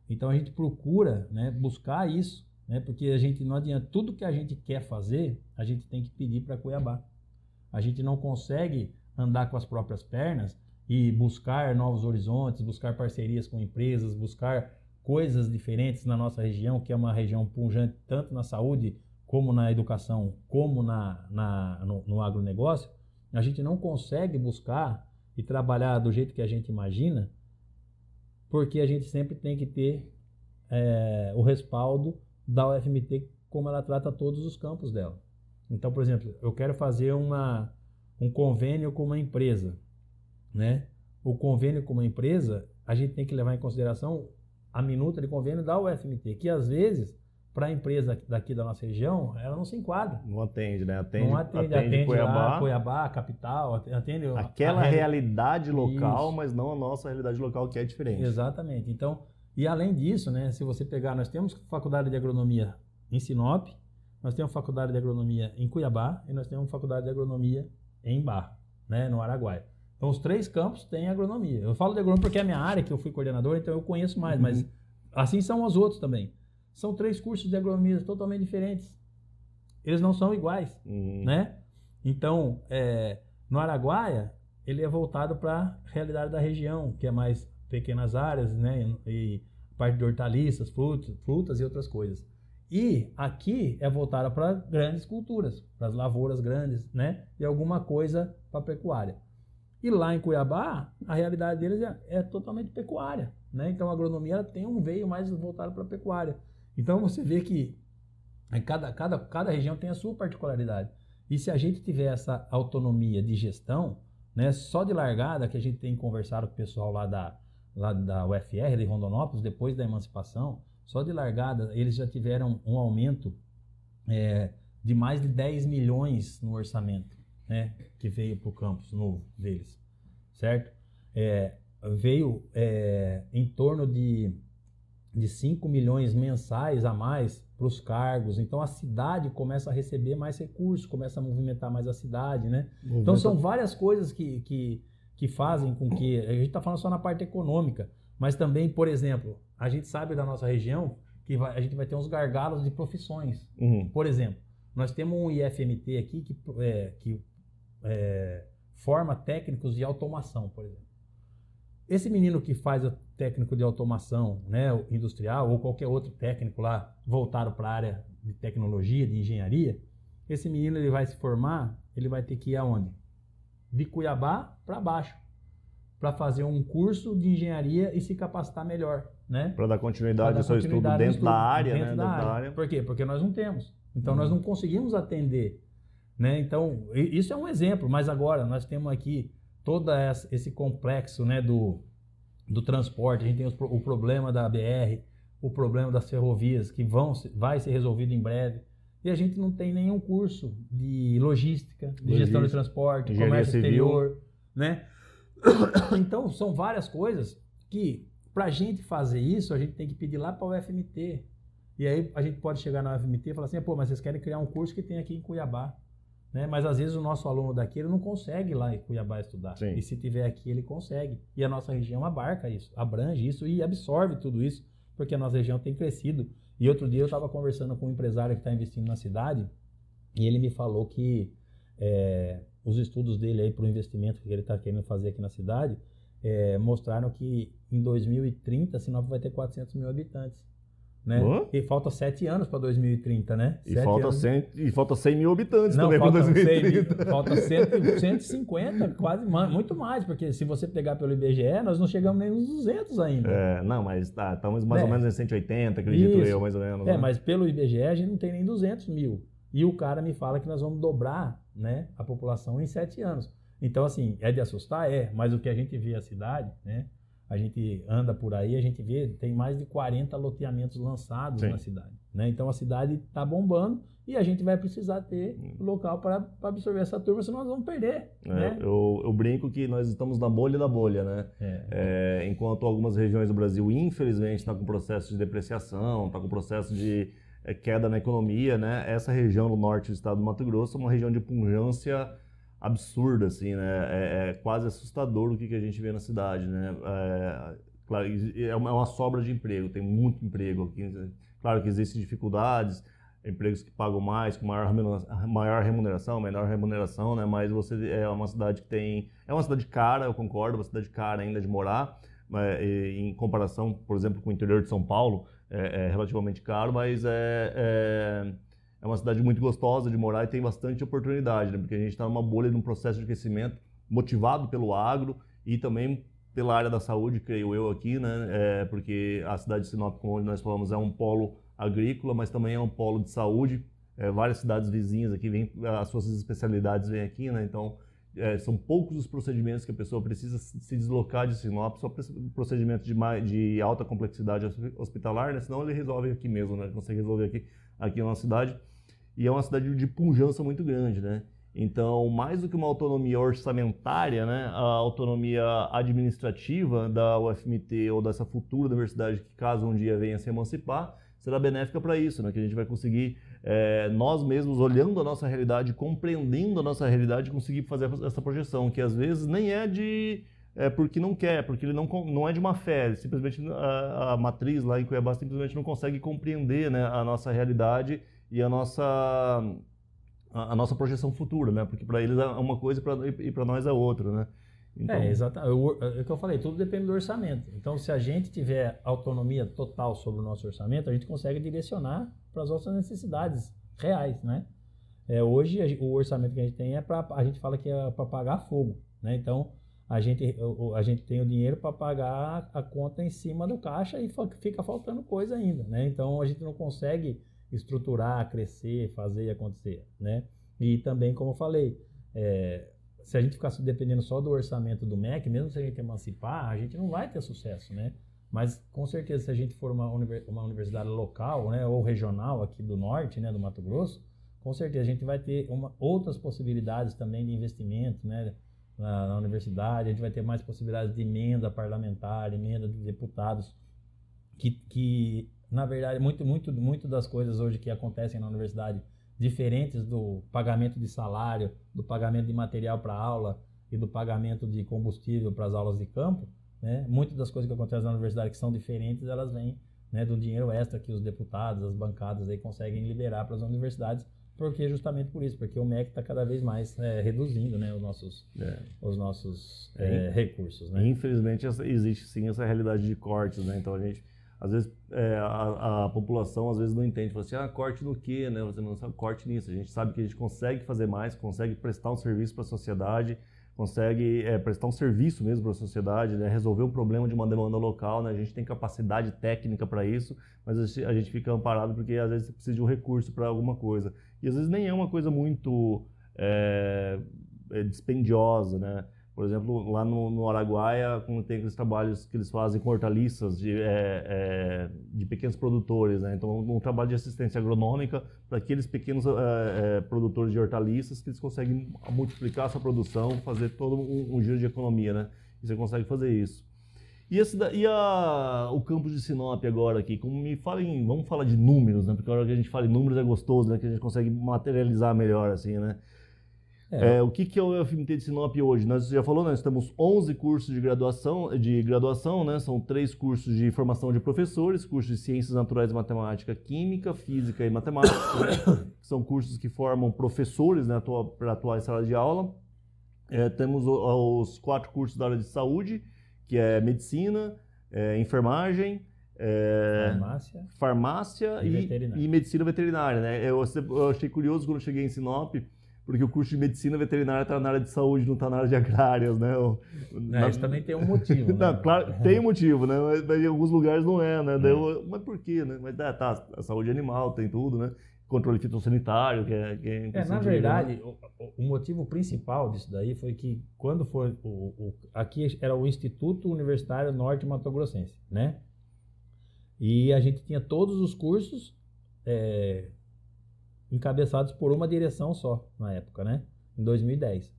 Então a gente procura, né, buscar isso, né? Porque a gente não adianta, tudo que a gente quer fazer, a gente tem que pedir para Cuiabá. A gente não consegue andar com as próprias pernas e buscar novos horizontes, buscar parcerias com empresas, buscar coisas diferentes na nossa região, que é uma região pujante tanto na saúde, como na educação, como no agronegócio. A gente não consegue buscar e trabalhar do jeito que a gente imagina, porque a gente sempre tem que ter o respaldo da UFMT, como ela trata todos os campos dela. Então, por exemplo, eu quero fazer um convênio com uma empresa, né? O convênio com uma empresa, a gente tem que levar em consideração a minuta de convênio da UFMT, que às vezes, para a empresa daqui da nossa região, ela não se enquadra. Não atende, né? Atende Cuiabá, lá, Cuiabá, capital, atende aquela realidade local, isso, mas não a nossa realidade local, que é diferente. Exatamente. Então, e além disso, né, se você pegar, nós temos faculdade de agronomia em Sinop, nós temos faculdade de agronomia em Cuiabá e nós temos faculdade de agronomia em Barra, né, no Araguaia. Então, os 3 campos têm agronomia. Eu falo de agronomia porque é a minha área, que eu fui coordenador, então eu conheço mais, mas assim são os outros também. São 3 cursos de agronomia totalmente diferentes. Eles não são iguais, né? Então, no Araguaia, ele é voltado para a realidade da região, que é mais pequenas áreas, né? E parte de hortaliças, frutas e outras coisas. E aqui é voltada para grandes culturas, para as lavouras grandes, né? E alguma coisa para pecuária. E lá em Cuiabá, a realidade deles é totalmente pecuária, né? Então a agronomia ela tem um veio mais voltado para a pecuária. Então você vê que cada região tem a sua particularidade. E se a gente tiver essa autonomia de gestão, né? Só de largada, que a gente tem conversado com o pessoal lá da UFR, de Rondonópolis, depois da emancipação, só de largada eles já tiveram um aumento de mais de 10 milhões no orçamento, né? Que veio para o campus novo deles, certo? Veio em torno de 5 milhões mensais a mais para os cargos. Então a cidade começa a receber mais recursos, começa a movimentar mais a cidade, né? Então são várias coisas que fazem com que... A gente está falando só na parte econômica, mas também, por exemplo, a gente sabe da nossa região que a gente vai ter uns gargalos de profissões. Por exemplo, nós temos um IFMT aqui que forma técnicos de automação, por exemplo. Esse menino que faz o técnico de automação, né, industrial, ou qualquer outro técnico lá voltado para a área de tecnologia, de engenharia, esse menino ele vai se formar, ele vai ter que ir aonde? De Cuiabá para baixo, para fazer um curso de engenharia e se capacitar melhor, né? Para dar continuidade ao seu estudo dentro da área, né? Dentro da área. Por quê? Porque nós não temos. Então nós não conseguimos atender, né? Então isso é um exemplo, mas agora nós temos aqui todo esse complexo, né, do transporte. A gente tem o problema da BR, o problema das ferrovias, que vai ser resolvido em breve. E a gente não tem nenhum curso de logística, de gestão de transporte, comércio exterior, né? Então, são várias coisas que, para a gente fazer isso, a gente tem que pedir lá para o UFMT. E aí a gente pode chegar na UFMT e falar assim, pô, mas vocês querem criar um curso que tem aqui em Cuiabá. Né? Mas às vezes o nosso aluno daqui ele não consegue ir lá em Cuiabá estudar. Sim. E se tiver aqui, ele consegue. E a nossa região abarca isso, abrange isso e absorve tudo isso, porque a nossa região tem crescido. E outro dia eu estava conversando com um empresário que está investindo na cidade e ele me falou que os estudos dele aí para o investimento que ele está querendo fazer aqui na cidade mostraram que em 2030 Sinop vai ter 400 mil habitantes. Né? E falta 7 anos para 2030, né? E falta 100 mil habitantes também para 2030. Falta 150, quase muito mais, porque se você pegar pelo IBGE, nós não chegamos nem nos 200 ainda. Não, mas estamos mais ou menos em 180, acredito eu, mais ou menos. Né? Mas pelo IBGE a gente não tem nem 200 mil. E o cara me fala que nós vamos dobrar, né, a população em 7 anos. Então, assim, é de assustar? Mas o que a gente vê a cidade, né? A gente anda por aí, a gente vê, tem mais de 40 loteamentos lançados na cidade. Né? Então a cidade está bombando e a gente vai precisar ter local para absorver essa turma, senão nós vamos perder. Né? Eu brinco que nós estamos na bolha da bolha, né? Enquanto algumas regiões do Brasil, infelizmente, estão com processo de depreciação, está com processo de queda na economia, né? Essa região do norte do estado do Mato Grosso é uma região de pujança absurda, assim, né? É quase assustador o que a gente vê na cidade, né? Claro, é uma sobra de emprego, tem muito emprego aqui. Claro que existem dificuldades, empregos que pagam mais, com maior remuneração, menor remuneração, né? Mas é uma cidade que tem... É uma cidade cara, eu concordo, uma cidade cara ainda de morar, em comparação, por exemplo, com o interior de São Paulo, é relativamente caro, mas é uma cidade muito gostosa de morar e tem bastante oportunidade, né? Porque a gente está numa bolha de um processo de crescimento motivado pelo agro e também pela área da saúde, creio eu aqui, né? Porque a cidade de Sinop, como nós falamos, é um polo agrícola, mas também é um polo de saúde. Várias cidades vizinhas aqui, as suas especialidades vêm aqui, né? Então, são poucos os procedimentos que a pessoa precisa se deslocar de Sinop, só procedimentos de alta complexidade hospitalar, né? Senão ele resolve aqui mesmo, né? Ele consegue resolver aqui na nossa cidade. E é uma cidade de pujança muito grande, né? Então, mais do que uma autonomia orçamentária, né, a autonomia administrativa da UFMT ou dessa futura universidade que, caso um dia venha se emancipar, será benéfica para isso, né? Que a gente vai conseguir, nós mesmos, olhando a nossa realidade, compreendendo a nossa realidade, conseguir fazer essa projeção, que às vezes nem porque não quer, porque ele não é de má fé, simplesmente a matriz lá em Cuiabá simplesmente não consegue compreender, né, a nossa realidade e a nossa projeção futura, né? Porque para eles é uma coisa e para nós é outra, né? Então... exatamente. É o que eu falei, tudo depende do orçamento. Então, se a gente tiver autonomia total sobre o nosso orçamento, a gente consegue direcionar para as nossas necessidades reais, né? Hoje, o orçamento que a gente tem a gente fala que é para pagar fogo, né? Então, a gente tem o dinheiro para pagar a conta em cima do caixa e fica faltando coisa ainda, né? Então, a gente não consegue estruturar, crescer, fazer e acontecer, né? E também, como eu falei, se a gente ficasse dependendo só do orçamento do MEC, mesmo se a gente emancipar, a gente não vai ter sucesso, né? Mas, com certeza, se a gente for uma universidade local, né, ou regional aqui do norte, né, do Mato Grosso, com certeza a gente vai ter outras possibilidades também de investimento, né, na universidade, a gente vai ter mais possibilidades de emenda parlamentar, emenda de deputados, que na verdade, muito das coisas hoje que acontecem na universidade, diferentes do pagamento de salário, do pagamento de material para aula e do pagamento de combustível para as aulas de campo, né? Muitas das coisas que acontecem na universidade que são diferentes, elas vêm, né, do dinheiro extra que os deputados, as bancadas aí conseguem liberar para as universidades, porque justamente por isso, porque o MEC está cada vez mais reduzindo, né, os nossos recursos, né? Infelizmente existe sim essa realidade de cortes, né? Então a gente, às vezes, a população às vezes não entende, fala assim, corte no quê, né? Você não sabe, corte nisso. A gente sabe que a gente consegue fazer mais, consegue prestar um serviço para a sociedade, consegue prestar um serviço mesmo para a sociedade, né? Resolver um problema de uma demanda local, né? A gente tem capacidade técnica para isso, mas a gente fica amparado porque às vezes você precisa de um recurso para alguma coisa. E às vezes nem é uma coisa muito dispendiosa, né? Por exemplo, lá no Araguaia, quando tem aqueles trabalhos que eles fazem com hortaliças de pequenos produtores, né? Então, um trabalho de assistência agronômica para aqueles pequenos produtores de hortaliças que eles conseguem multiplicar a sua produção, fazer todo um giro de economia, né? E você consegue fazer isso. O campus de Sinop agora aqui, vamos falar de números, né? Porque a hora que a gente fala em números é gostoso, né? Que a gente consegue materializar melhor, assim, né? O que é o UFMT de Sinop hoje? Nós já falou, nós temos 11 cursos de graduação, né? São 3 cursos de formação de professores, cursos de Ciências Naturais, Matemática, Química, Física e Matemática, né? São cursos que formam professores, né, para atuar em sala de aula. Temos os 4 cursos da área de saúde, que é Medicina, Enfermagem, farmácia e Medicina Veterinária, né? Eu achei curioso quando eu cheguei em Sinop, porque o curso de Medicina Veterinária está na área de saúde, não está na área de agrárias, né? Isso também tem um motivo, né? Não, claro, tem um motivo, né? Mas em alguns lugares não é, né? Mas por quê, né? Mas a saúde animal tem tudo, né? Controle fitossanitário, que é na verdade, né? O motivo principal disso daí foi que quando foi aqui era o Instituto Universitário Norte Mato Grossense, né? E a gente tinha todos os cursos encabeçados por uma direção só, na época, né? Em 2010.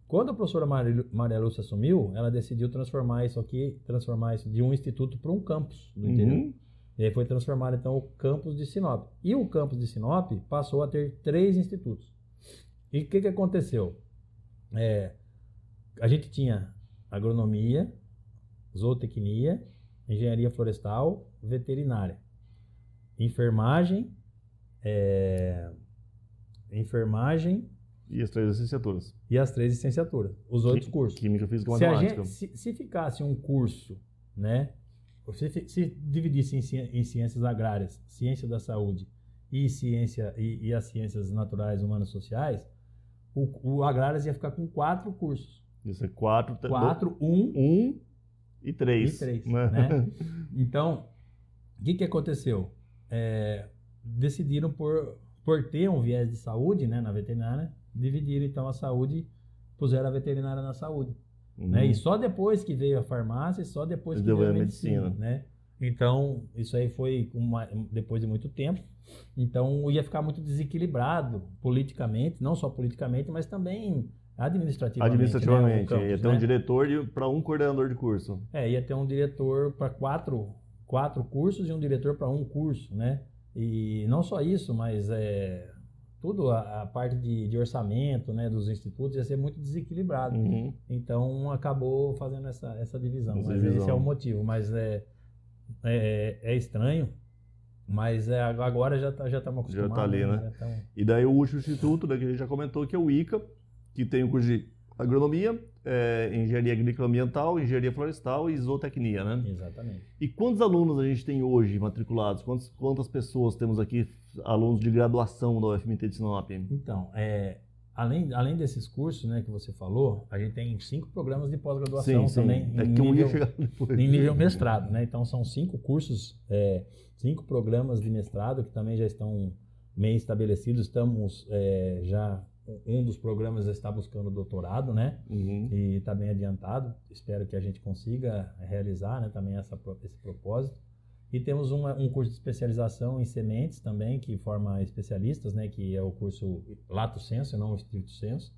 Quando a professora Maria Lúcia assumiu, ela decidiu transformar isso de um instituto para um campus do interior. E aí foi transformado, então, o campus de Sinop. E o campus de Sinop passou a ter 3 institutos. E o que aconteceu? A gente tinha agronomia, zootecnia, engenharia florestal, veterinária, enfermagem e as 3 licenciaturas. Os outros cursos. Química, Física e Matemática. Se ficasse um curso, né? Se dividisse em ciências agrárias, ciência da saúde e as ciências naturais, humanas e sociais, o agrárias ia ficar com 4 cursos. Isso é 4, 1 e 3. Né? Então, o que aconteceu? Decidiram por ter um viés de saúde, né, na veterinária, dividiram então a saúde, puseram a veterinária na saúde. Né? E só depois que veio a farmácia, só depois que veio a medicina. Né? Então, isso aí foi depois de muito tempo. Então, ia ficar muito desequilibrado politicamente, não só politicamente, mas também administrativamente. Né, campus, ia ter um diretor para um coordenador de curso. Ia ter um diretor para 4 cursos e um diretor para um curso, né? E não só isso, mas tudo a parte de orçamento, né, dos institutos ia ser muito desequilibrado. Então acabou fazendo essa divisão. Esse é o motivo. Mas é estranho, mas agora já estamos acostumados. Já está ali, né? E daí o último instituto, né, que a gente já comentou, que é o ICA, que tem o curso de agronomia, engenharia agrícola ambiental, engenharia florestal e zootecnia, né? Exatamente. E quantos alunos a gente tem hoje matriculados? Quantas pessoas temos aqui, alunos de graduação da UFMT de Sinop? Então, além desses cursos, né, que você falou, a gente tem 5 programas de pós-graduação também em nível mestrado, né? Então são 5 cursos, 5 programas de mestrado que também já estão bem estabelecidos. Estamos já um dos programas está buscando doutorado, né? E está bem adiantado. Espero que a gente consiga realizar, né, também esse propósito. E temos um curso de especialização em sementes também, que forma especialistas, né, que é o curso Lato Sensu, não o Stricto Sensu.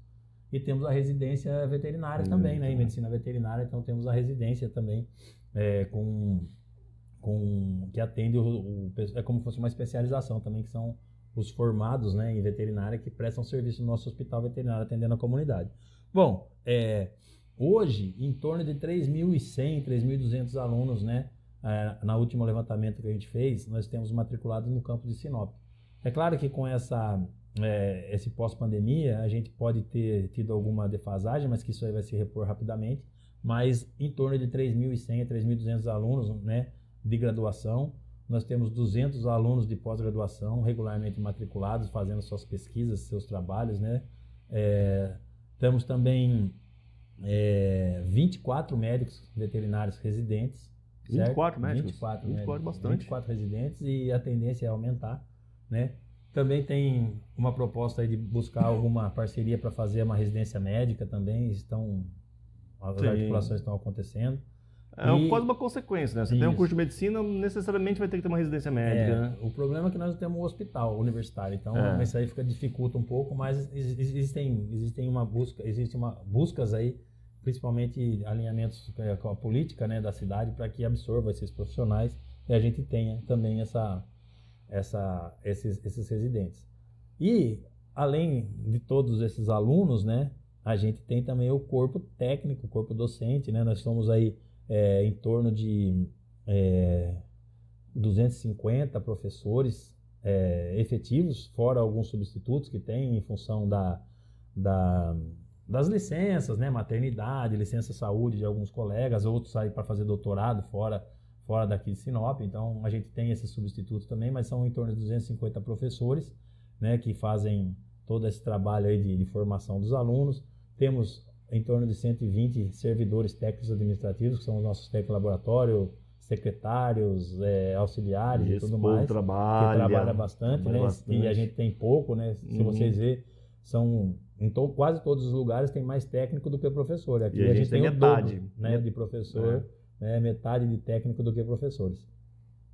E temos a residência veterinária também, né, em medicina veterinária. Então temos a residência também que atende é como se fosse uma especialização também, que são os formados, né, em veterinária que prestam serviço no nosso hospital veterinário atendendo a comunidade. Bom, hoje, em torno de 3.100, 3.200 alunos, né, na último levantamento que a gente fez, nós temos matriculados no campus de Sinop. É claro que com esse pós-pandemia, a gente pode ter tido alguma defasagem, mas que isso aí vai se repor rapidamente, mas em torno de 3.100 a 3.200 alunos, né, de graduação. Nós temos 200 alunos de pós-graduação regularmente matriculados, fazendo suas pesquisas, seus trabalhos, né? Temos também 24 médicos veterinários residentes. 24 médicos? 24 médicos, bastante. 24 residentes, e a tendência é aumentar, né? Também tem uma proposta aí de buscar alguma parceria para fazer uma residência médica também. As articulações estão acontecendo. Quase uma consequência, né? Você tem um curso de medicina, necessariamente vai ter que ter uma residência médica, né? O problema é que nós não temos um hospital universitário, então isso aí dificulta um pouco, mas existem buscas aí, principalmente alinhamentos com a política, né, da cidade, para que absorva esses profissionais e a gente tenha também esses residentes. E, além de todos esses alunos, né, a gente tem também o corpo técnico, o corpo docente, né? Nós somos aí em torno de 250 professores efetivos, fora alguns substitutos que tem em função das licenças, né, maternidade, licença saúde de alguns colegas, outros saem para fazer doutorado fora daqui de Sinop. Então a gente tem esses substitutos também, mas são em torno de 250 professores, né, que fazem todo esse trabalho aí de formação dos alunos. Temos em torno de 120 servidores técnicos administrativos, que são os nossos técnicos de laboratório, secretários, auxiliares e tudo mais, que trabalha bastante, né? E a gente tem pouco, né? Se vocês verem, quase todos os lugares tem mais técnico do que professor. Aqui a gente tem metade, dobro, né, de professor, né, metade de técnico do que professores.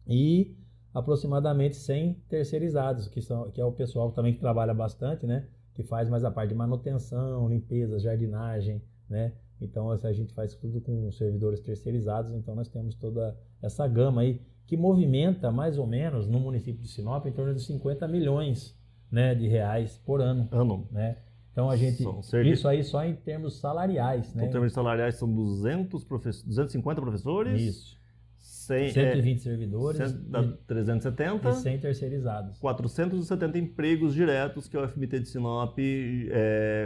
E aproximadamente 100 terceirizados, que é o pessoal também que trabalha bastante, né? Que faz mais a parte de manutenção, limpeza, jardinagem, né? Então a gente faz tudo com servidores terceirizados. Então nós temos toda essa gama aí que movimenta mais ou menos no município de Sinop em torno de 50 milhões, né, de reais por ano. Né? Então a gente isso aí só em termos salariais, né? Em termos salariais são 250 professores. Isso. 120 servidores, 370 e 100 terceirizados. 470 empregos diretos que a UFMT de Sinop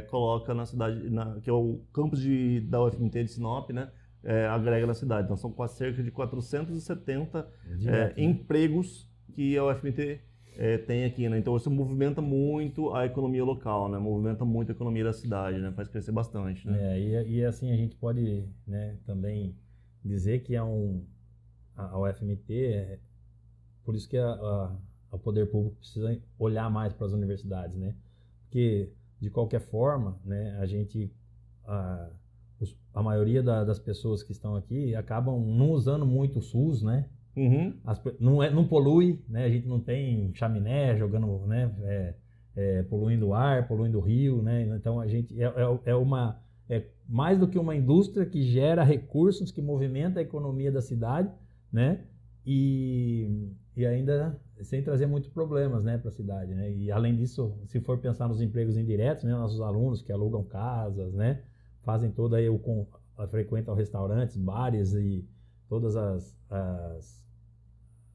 coloca na cidade, que é o campus da UFMT de Sinop, né? Agrega na cidade. Então são quase cerca de 470 empregos que a UFMT tem aqui, né? Então isso movimenta muito a economia local, né? Movimenta muito a economia da cidade, né? Faz crescer bastante, né? E assim a gente pode, né, também dizer que a UFMT, por isso que o poder público precisa olhar mais para as universidades, né? Porque, de qualquer forma, né, a maioria das pessoas que estão aqui acabam não usando muito o SUS, né? Não polui, né? A gente não tem chaminé jogando, né? Poluindo o ar, poluindo o rio, né? Então a gente é mais do que uma indústria que gera recursos, que movimenta a economia da cidade, né? E ainda sem trazer muitos problemas, né, para a cidade, né? E além disso, se for pensar nos empregos indiretos, né, nossos alunos que alugam casas, né, fazem toda aí frequentam restaurantes, bares e todas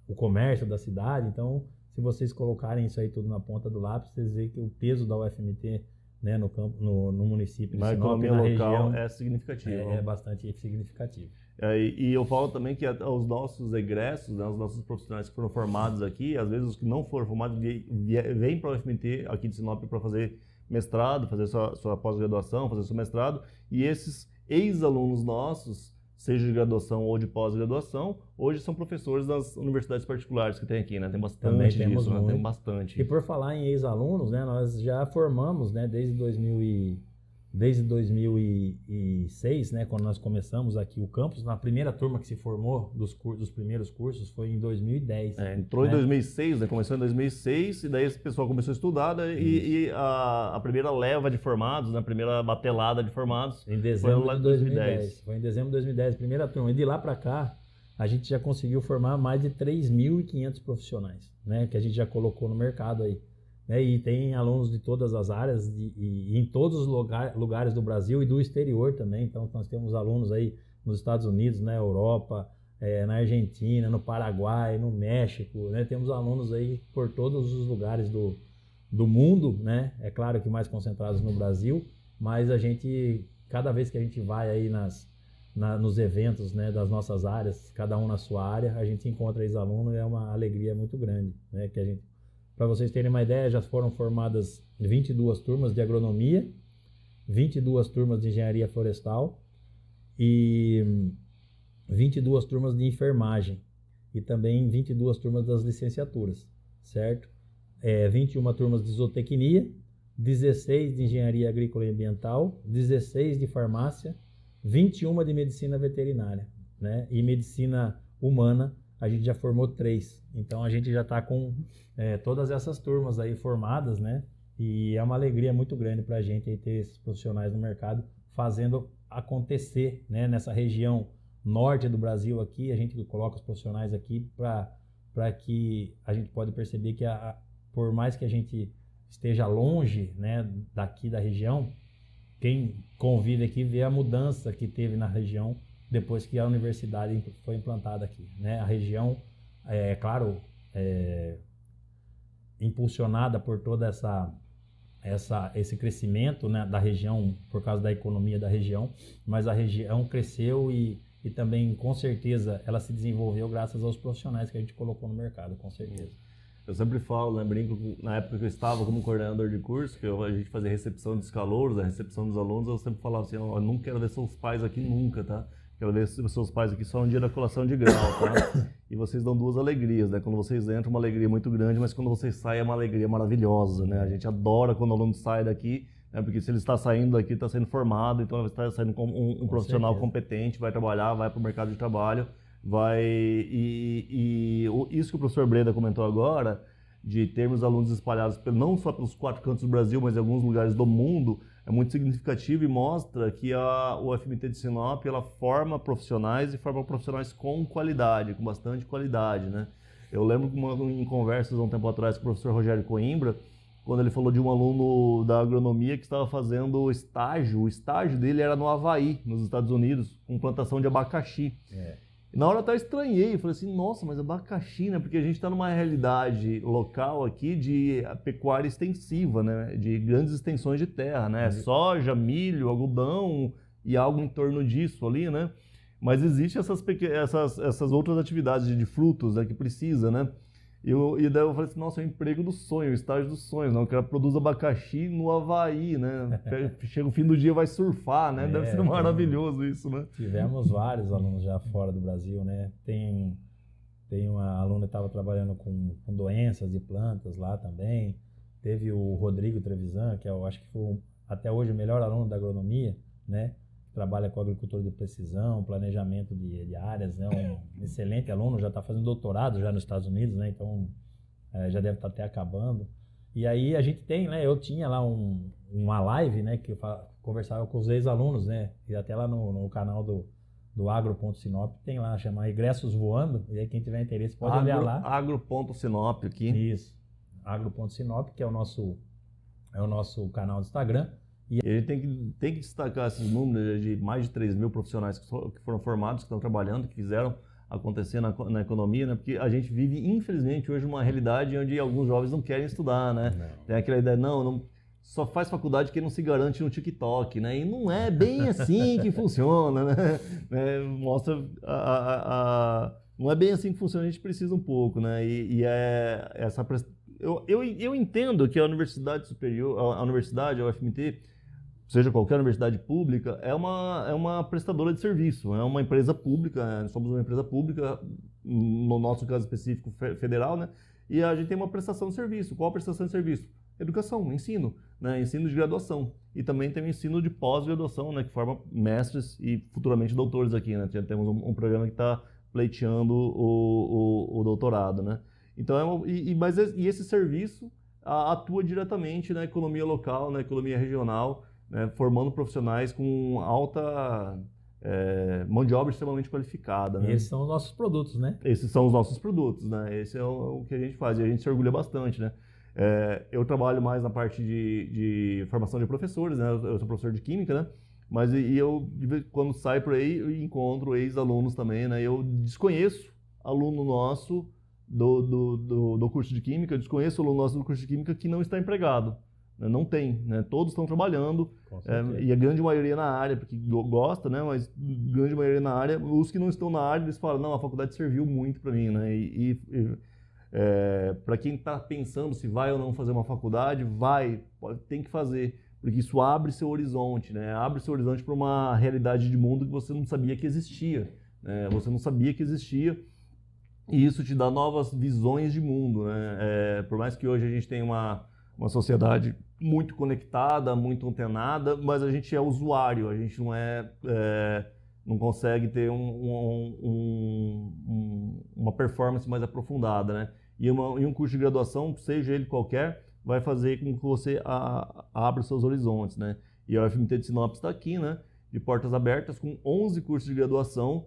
o comércio da cidade. Então, se vocês colocarem isso aí tudo na ponta do lápis, vocês veem que o peso da UFMT, né, no município de Sinop, economia local, é significativo. É bastante significativo. E eu falo também que os nossos egressos, né, os nossos profissionais que foram formados aqui, às vezes os que não foram formados vêm para o UFMT aqui de Sinop para fazer mestrado, fazer sua pós-graduação, fazer seu mestrado, e esses ex-alunos nossos seja de graduação ou de pós-graduação, hoje são professores das universidades particulares que tem aqui, né? Tem bastante disso, né? Tem bastante. E por falar em ex-alunos, né? Nós já formamos, né? Desde 2006, né, quando nós começamos aqui o campus, na primeira turma que se formou dos primeiros cursos foi em 2010. Entrou em 2006, né, começou em 2006, e daí esse pessoal começou a estudar, né, e a primeira leva de formados, né, a primeira batelada de formados em dezembro de 2010. Foi em dezembro de 2010, primeira turma. E de lá para cá, a gente já conseguiu formar mais de 3.500 profissionais, né, que a gente já colocou no mercado aí. E tem alunos de todas as áreas e em todos os lugares do Brasil e do exterior também. Então, nós temos alunos aí nos Estados Unidos, na Europa, na Argentina, no Paraguai, no México, né? Temos alunos aí por todos os lugares do mundo, né? É claro que mais concentrados no Brasil, mas a gente, cada vez que a gente vai aí nos eventos, né, das nossas áreas, cada um na sua área, a gente encontra ex-aluno e é uma alegria muito grande, né? Que a gente... Para vocês terem uma ideia, já foram formadas 22 turmas de agronomia, 22 turmas de engenharia florestal e 22 turmas de enfermagem e também 22 turmas das licenciaturas, certo? 21 turmas de zootecnia, 16 de engenharia agrícola e ambiental, 16 de farmácia, 21 de medicina veterinária, né? E medicina humana a gente já formou 3. Então a gente já está com todas essas turmas aí formadas, né? E é uma alegria muito grande para a gente aí ter esses profissionais no mercado fazendo acontecer, né? Nessa região norte do Brasil aqui, a gente coloca os profissionais aqui para que a gente pode perceber que por mais que a gente esteja longe, né, daqui da região, quem convive aqui vê a mudança que teve na região depois que a universidade foi implantada aqui, né? A região, claro, impulsionada por toda esse crescimento, né, da região, por causa da economia da região, mas a região cresceu e também, com certeza, ela se desenvolveu graças aos profissionais que a gente colocou no mercado, com certeza. Eu sempre falo, né, brinco, na época que eu estava como coordenador de curso, que a gente fazia recepção dos calouros, a recepção dos alunos, eu sempre falava assim, eu não quero ver seus pais aqui nunca, tá? Quero ver seus pais aqui só no dia da colação de grau, tá? E vocês dão 2 alegrias, né? Quando vocês entram, uma alegria muito grande, mas quando vocês saem, é uma alegria maravilhosa, né? A gente adora quando o aluno sai daqui, né? Porque se ele está saindo daqui, está sendo formado, então ele está saindo como um profissional competente, vai trabalhar, vai para o mercado de trabalho, vai... isso que o professor Breda comentou agora, de termos alunos espalhados não só pelos 4 cantos do Brasil, mas em alguns lugares do mundo, é muito significativo e mostra que o UFMT de Sinop ela forma profissionais e forma profissionais com qualidade, com bastante qualidade, né? Eu lembro em conversas há um tempo atrás com o professor Rogério Coimbra, quando ele falou de um aluno da agronomia que estava fazendo estágio, o estágio dele era no Havaí, nos Estados Unidos, com plantação de abacaxi. E na hora eu até estranhei, falei assim, nossa, mas abacaxi, né? Porque a gente está numa realidade local aqui de pecuária extensiva, né? De grandes extensões de terra, né? Soja, milho, algodão e algo em torno disso ali, né? Mas existem essas outras atividades de frutos, né, que precisa, né? E daí eu falei assim, nossa, é o emprego do sonho, o estágio dos sonhos, né? O cara produz abacaxi no Havaí, né? Chega o fim do dia, vai surfar, né? Deve ser maravilhoso isso, né? Tivemos vários alunos já fora do Brasil, né? Tem uma aluna que estava trabalhando com doenças de plantas lá também. Teve o Rodrigo Trevisan, que eu acho que foi até hoje o melhor aluno da agronomia, né? Trabalha com agricultura de precisão, planejamento de áreas, né? Um excelente aluno, já está fazendo doutorado já nos Estados Unidos, né? Então já deve estar até acabando. E aí a gente tem, né? Eu tinha lá uma live, né? Que eu conversava com os ex-alunos, né? E até lá no canal do Agro.Sinop tem lá, chama Egressos Voando, e aí quem tiver interesse pode olhar lá. Agro.Sinop aqui. Isso, Agro.Sinop, que é o nosso canal do Instagram. E a gente tem que destacar esses números de mais de 3.000 profissionais que foram formados, que estão trabalhando, que fizeram acontecer na economia, né? Porque a gente vive, infelizmente, hoje uma realidade onde alguns jovens não querem estudar, né? Não. Tem aquela ideia, não só faz faculdade quem não se garante no TikTok, né? E não é bem assim que funciona, né? Mostra não é bem assim que funciona, a gente precisa um pouco, né? Eu entendo que a universidade superior, a universidade, a UFMT, seja qualquer universidade pública, é uma prestadora de serviço, é uma empresa pública, somos uma empresa pública, no nosso caso específico federal, né? E a gente tem uma prestação de serviço. Qual a prestação de serviço? Educação, ensino, né? Ensino de graduação. E também tem o ensino de pós-graduação, né? Que forma mestres e futuramente doutores aqui, né? Temos um programa que está pleiteando o doutorado, né? Então, esse serviço atua diretamente na economia local, na economia regional, né? Formando profissionais com alta mão de obra extremamente qualificada. Né? Esses são os nossos produtos, né? Esses são os nossos produtos, né? Esse é o que a gente faz e a gente se orgulha bastante, né? Eu trabalho mais na parte de formação de professores, né? Eu sou professor de química, né? Mas eu, quando saio por aí, eu encontro ex-alunos também, né? Eu desconheço aluno nosso do curso de química, eu desconheço aluno nosso do curso de química que não está empregado. Né? Não tem, né? Todos estão trabalhando, e a grande maioria na área, porque gosta, né? Mas grande maioria na área, os que não estão na área, eles falam, não, a faculdade serviu muito para mim, né? Para quem está pensando se vai ou não fazer uma faculdade, tem que fazer, porque isso abre seu horizonte, né? Abre seu horizonte para uma realidade de mundo que você não sabia que existia, né? Você não sabia que existia, e isso te dá novas visões de mundo, né? Por mais que hoje a gente tenha uma sociedade muito conectada, muito antenada, mas a gente é usuário, a gente não consegue ter uma performance mais aprofundada, né? E um curso de graduação, seja ele qualquer, vai fazer com que você abra seus horizontes, né? E a UFMT de Sinop está aqui, né? De portas abertas, com 11 cursos de graduação,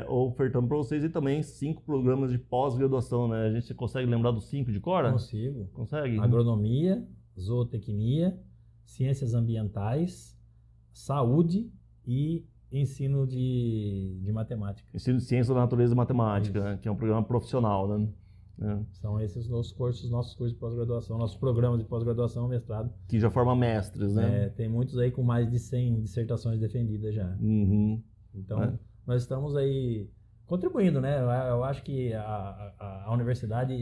ofertando para vocês, e também 5 programas de pós-graduação, né? A gente consegue lembrar dos 5 de cor? Consigo. Consegue? Agronomia, zootecnia, ciências ambientais, saúde e ensino de matemática. Ensino de ciência da natureza e matemática, né? Que é um programa profissional, né? São esses nossos cursos de pós-graduação, nossos programas de pós-graduação, mestrado. Que já forma mestres, né? Tem muitos aí com mais de 100 dissertações defendidas já. Uhum. Então, nós estamos aí contribuindo, né? Eu acho que a universidade,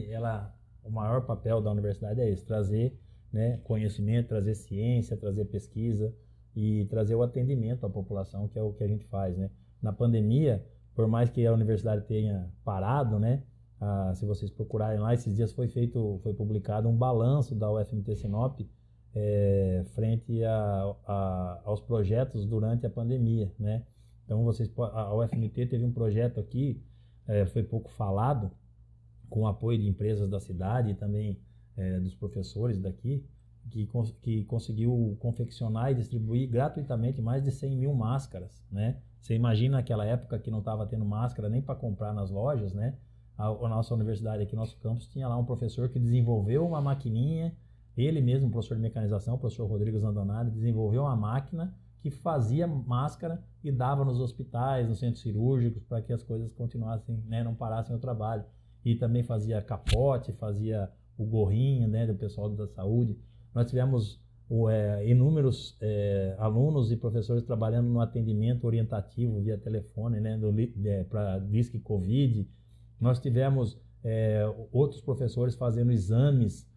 o maior papel da universidade é esse, trazer, né, conhecimento, trazer ciência, trazer pesquisa e trazer o atendimento à população, que é o que a gente faz, né? Na pandemia, por mais que a universidade tenha parado, né? Se vocês procurarem lá, esses dias foi publicado um balanço da UFMT Sinop frente aos projetos durante a pandemia, né? Então, a UFMT teve um projeto aqui, foi pouco falado, com o apoio de empresas da cidade e também dos professores daqui, que conseguiu confeccionar e distribuir gratuitamente mais de 100 mil máscaras, né? Você imagina naquela época que não estava tendo máscara nem para comprar nas lojas, né? A nossa universidade aqui, nosso campus, tinha lá um professor que desenvolveu uma maquininha, ele mesmo, professor de mecanização, o professor Rodrigo Zandonari, desenvolveu uma máquina que fazia máscara e dava nos hospitais, nos centros cirúrgicos, para que as coisas continuassem, né, não parassem o trabalho. E também fazia capote, fazia o gorrinho, né, do pessoal da saúde. Nós tivemos inúmeros alunos e professores trabalhando no atendimento orientativo via telefone, né, para Disque Covid. Nós tivemos outros professores fazendo exames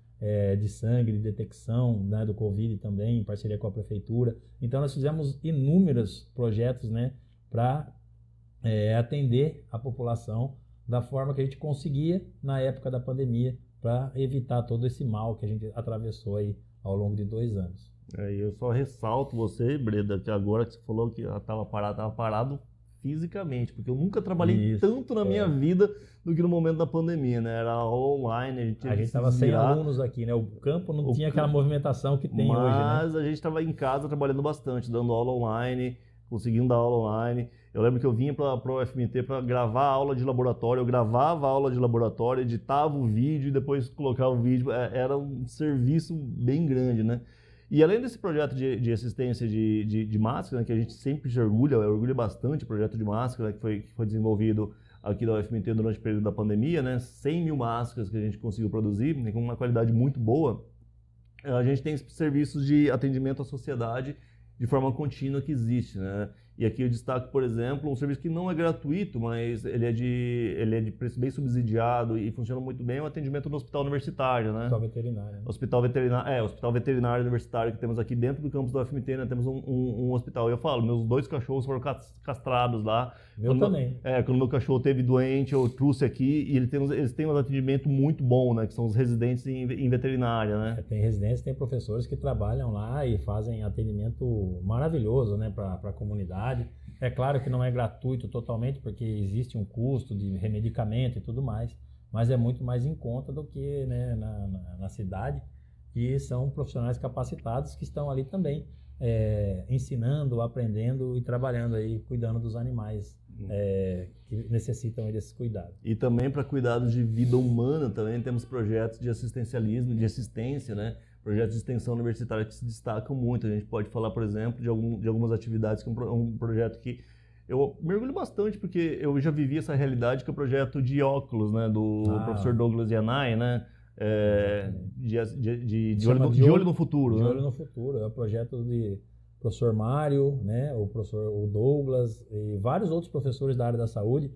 de sangue, de detecção, né, do Covid também, em parceria com a prefeitura. Então, nós fizemos inúmeros projetos, né, para atender a população da forma que a gente conseguia na época da pandemia, para evitar todo esse mal que a gente atravessou aí ao longo de 2 anos. Eu só ressalto você, Breda, que agora que você falou que estava parado fisicamente, porque eu nunca trabalhei tanto na minha vida do que no momento da pandemia, né? Era online, a gente estava sem alunos aqui, né? O campo não tinha aquela movimentação que tem hoje, né? Mas a gente estava em casa trabalhando bastante, dando aula online, conseguindo dar aula online. Eu lembro que eu vinha para o UFMT para gravar aula de laboratório, eu gravava a aula de laboratório, editava o vídeo e depois colocava o vídeo. Era um serviço bem grande, né? E além desse projeto de assistência de máscara, né, que a gente sempre se orgulha bastante, o projeto de máscara, né, que foi desenvolvido aqui da UFMT durante o período da pandemia, né, 100 mil máscaras que a gente conseguiu produzir, né, com uma qualidade muito boa. A gente tem serviços de atendimento à sociedade de forma contínua que existe, né? E aqui eu destaco, por exemplo, um serviço que não é gratuito, mas ele é de preço bem subsidiado e funciona muito bem, é o atendimento no hospital universitário, né? Hospital veterinário. Né? Hospital veterinário universitário que temos aqui dentro do campus do UFMT, né? Temos um hospital. Eu falo, meus 2 cachorros foram castrados lá. Também. Quando meu cachorro teve doente, eu trouxe aqui e eles têm um atendimento muito bom, né? Que são os residentes em veterinária, né? Tem residentes, tem professores que trabalham lá e fazem atendimento maravilhoso, né, para a comunidade. É claro que não é gratuito totalmente, porque existe um custo de remedicamento e tudo mais, mas é muito mais em conta do que, né, na cidade, e são profissionais capacitados que estão ali também ensinando, aprendendo e trabalhando aí, cuidando dos animais que necessitam desses cuidados. E também para cuidados de vida humana também temos projetos de assistencialismo, de assistência, né? Projetos de extensão universitária que se destacam muito. A gente pode falar, por exemplo, de algumas atividades, que é um projeto que eu mergulho bastante, porque eu já vivi essa realidade, que é o projeto de óculos, né, do professor Douglas Yanai, né? De olho no futuro. De né? olho no futuro. É o projeto de professor Mário, né, o Douglas e vários outros professores da área da saúde.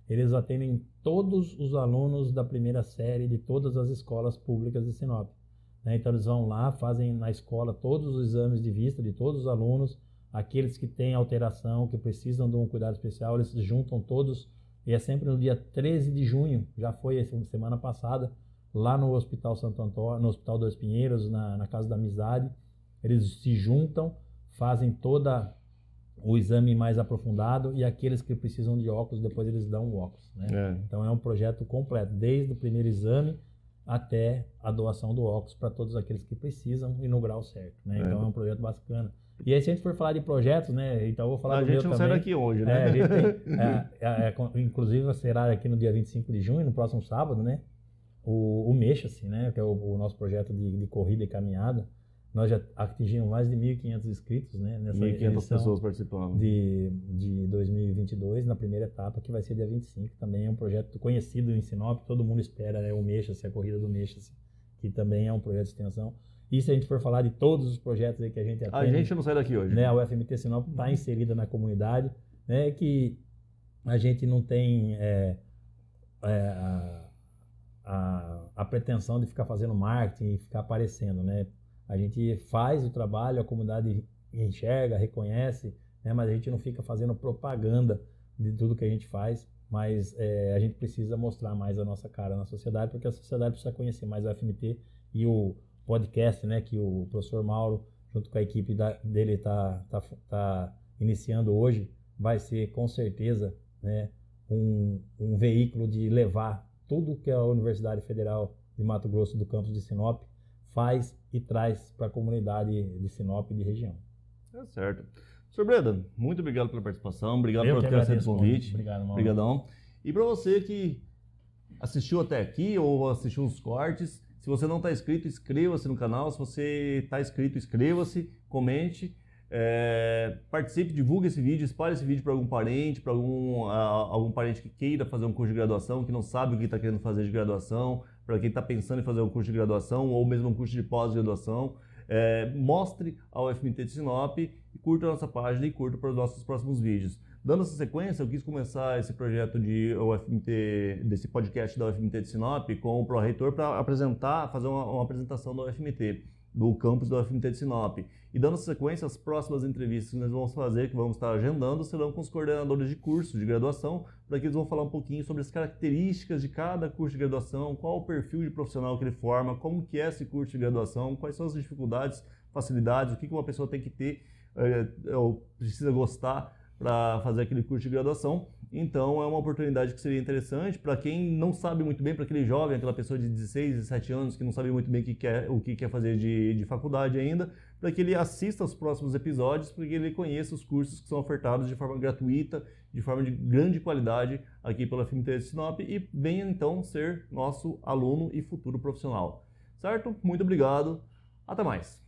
Eles atendem todos os alunos da primeira série de todas as escolas públicas de Sinop. Então eles vão lá, fazem na escola todos os exames de vista de todos os alunos, aqueles que têm alteração, que precisam de um cuidado especial, eles se juntam todos, e é sempre no dia 13 de junho, já foi essa semana passada, lá no Hospital Santo Antônio, no Hospital dos Pinheiros, na Casa da Amizade. Eles se juntam, fazem todo o exame mais aprofundado, e aqueles que precisam de óculos, depois eles dão o óculos. Né? Então é um projeto completo, desde o primeiro exame até a doação do óculos para todos aqueles que precisam e no grau certo, né? Então é um projeto bacana. E aí, se a gente for falar de projetos, né? Então eu vou falar do meu também. A gente não sai daqui hoje, né? A gente tem, inclusive será aqui no dia 25 de junho, no próximo sábado, né? O Mexa-se, né? Que é o nosso projeto de corrida e caminhada. Nós já atingimos mais de 1.500 inscritos, né? Nessa 1.500 pessoas participando. De 2022, na primeira etapa, que vai ser dia 25. Também é um projeto conhecido em Sinop, todo mundo espera, né? O Mexa-se, a corrida do Mexa-se, que também é um projeto de extensão. E se a gente for falar de todos os projetos aí que a gente atende... A gente não sai daqui hoje. Né? A UFMT Sinop está inserida na comunidade, né? Que a gente não tem a pretensão de ficar fazendo marketing e ficar aparecendo, né? A gente faz o trabalho, a comunidade enxerga, reconhece, né? Mas a gente não fica fazendo propaganda de tudo que a gente faz, mas a gente precisa mostrar mais a nossa cara na sociedade, porque a sociedade precisa conhecer mais a UFMT, e o podcast, né, que o professor Mauro, junto com a equipe dele, está iniciando hoje, vai ser com certeza, né, um veículo de levar tudo que a Universidade Federal de Mato Grosso do campus de Sinop faz e traz para a comunidade de Sinop e de região. É certo. Sr. Breda, muito obrigado pela participação, obrigado por ter aceito o convite. Obrigado, Mauro. Obrigadão. E para você que assistiu até aqui ou assistiu os cortes, se você não está inscrito, inscreva-se no canal. Se você está inscrito, inscreva-se, comente, participe, divulgue esse vídeo, espalhe esse vídeo para algum parente, para algum parente que queira fazer um curso de graduação, que não sabe o que está querendo fazer de graduação, para quem está pensando em fazer um curso de graduação ou mesmo um curso de pós-graduação. Mostre a UFMT de Sinop e curta a nossa página e curta para os nossos próximos vídeos. Dando essa sequência, eu quis começar esse projeto desse podcast da UFMT de Sinop com o pró-reitor para fazer uma apresentação da UFMT, do campus da UFMT de Sinop. E dando sequência, as próximas entrevistas que nós vamos fazer, que vamos estar agendando, serão com os coordenadores de curso de graduação, para que eles vão falar um pouquinho sobre as características de cada curso de graduação, qual o perfil de profissional que ele forma, como que é esse curso de graduação, quais são as dificuldades, facilidades, o que uma pessoa tem que ter, ou precisa gostar para fazer aquele curso de graduação. Então é uma oportunidade que seria interessante para quem não sabe muito bem, para aquele jovem, aquela pessoa de 16, 17 anos que não sabe muito bem o que quer fazer de faculdade ainda, para que ele assista aos próximos episódios, para que ele conheça os cursos que são ofertados de forma gratuita, de forma de grande qualidade aqui pela UFMT de Sinop, e venha então ser nosso aluno e futuro profissional. Certo? Muito obrigado. Até mais.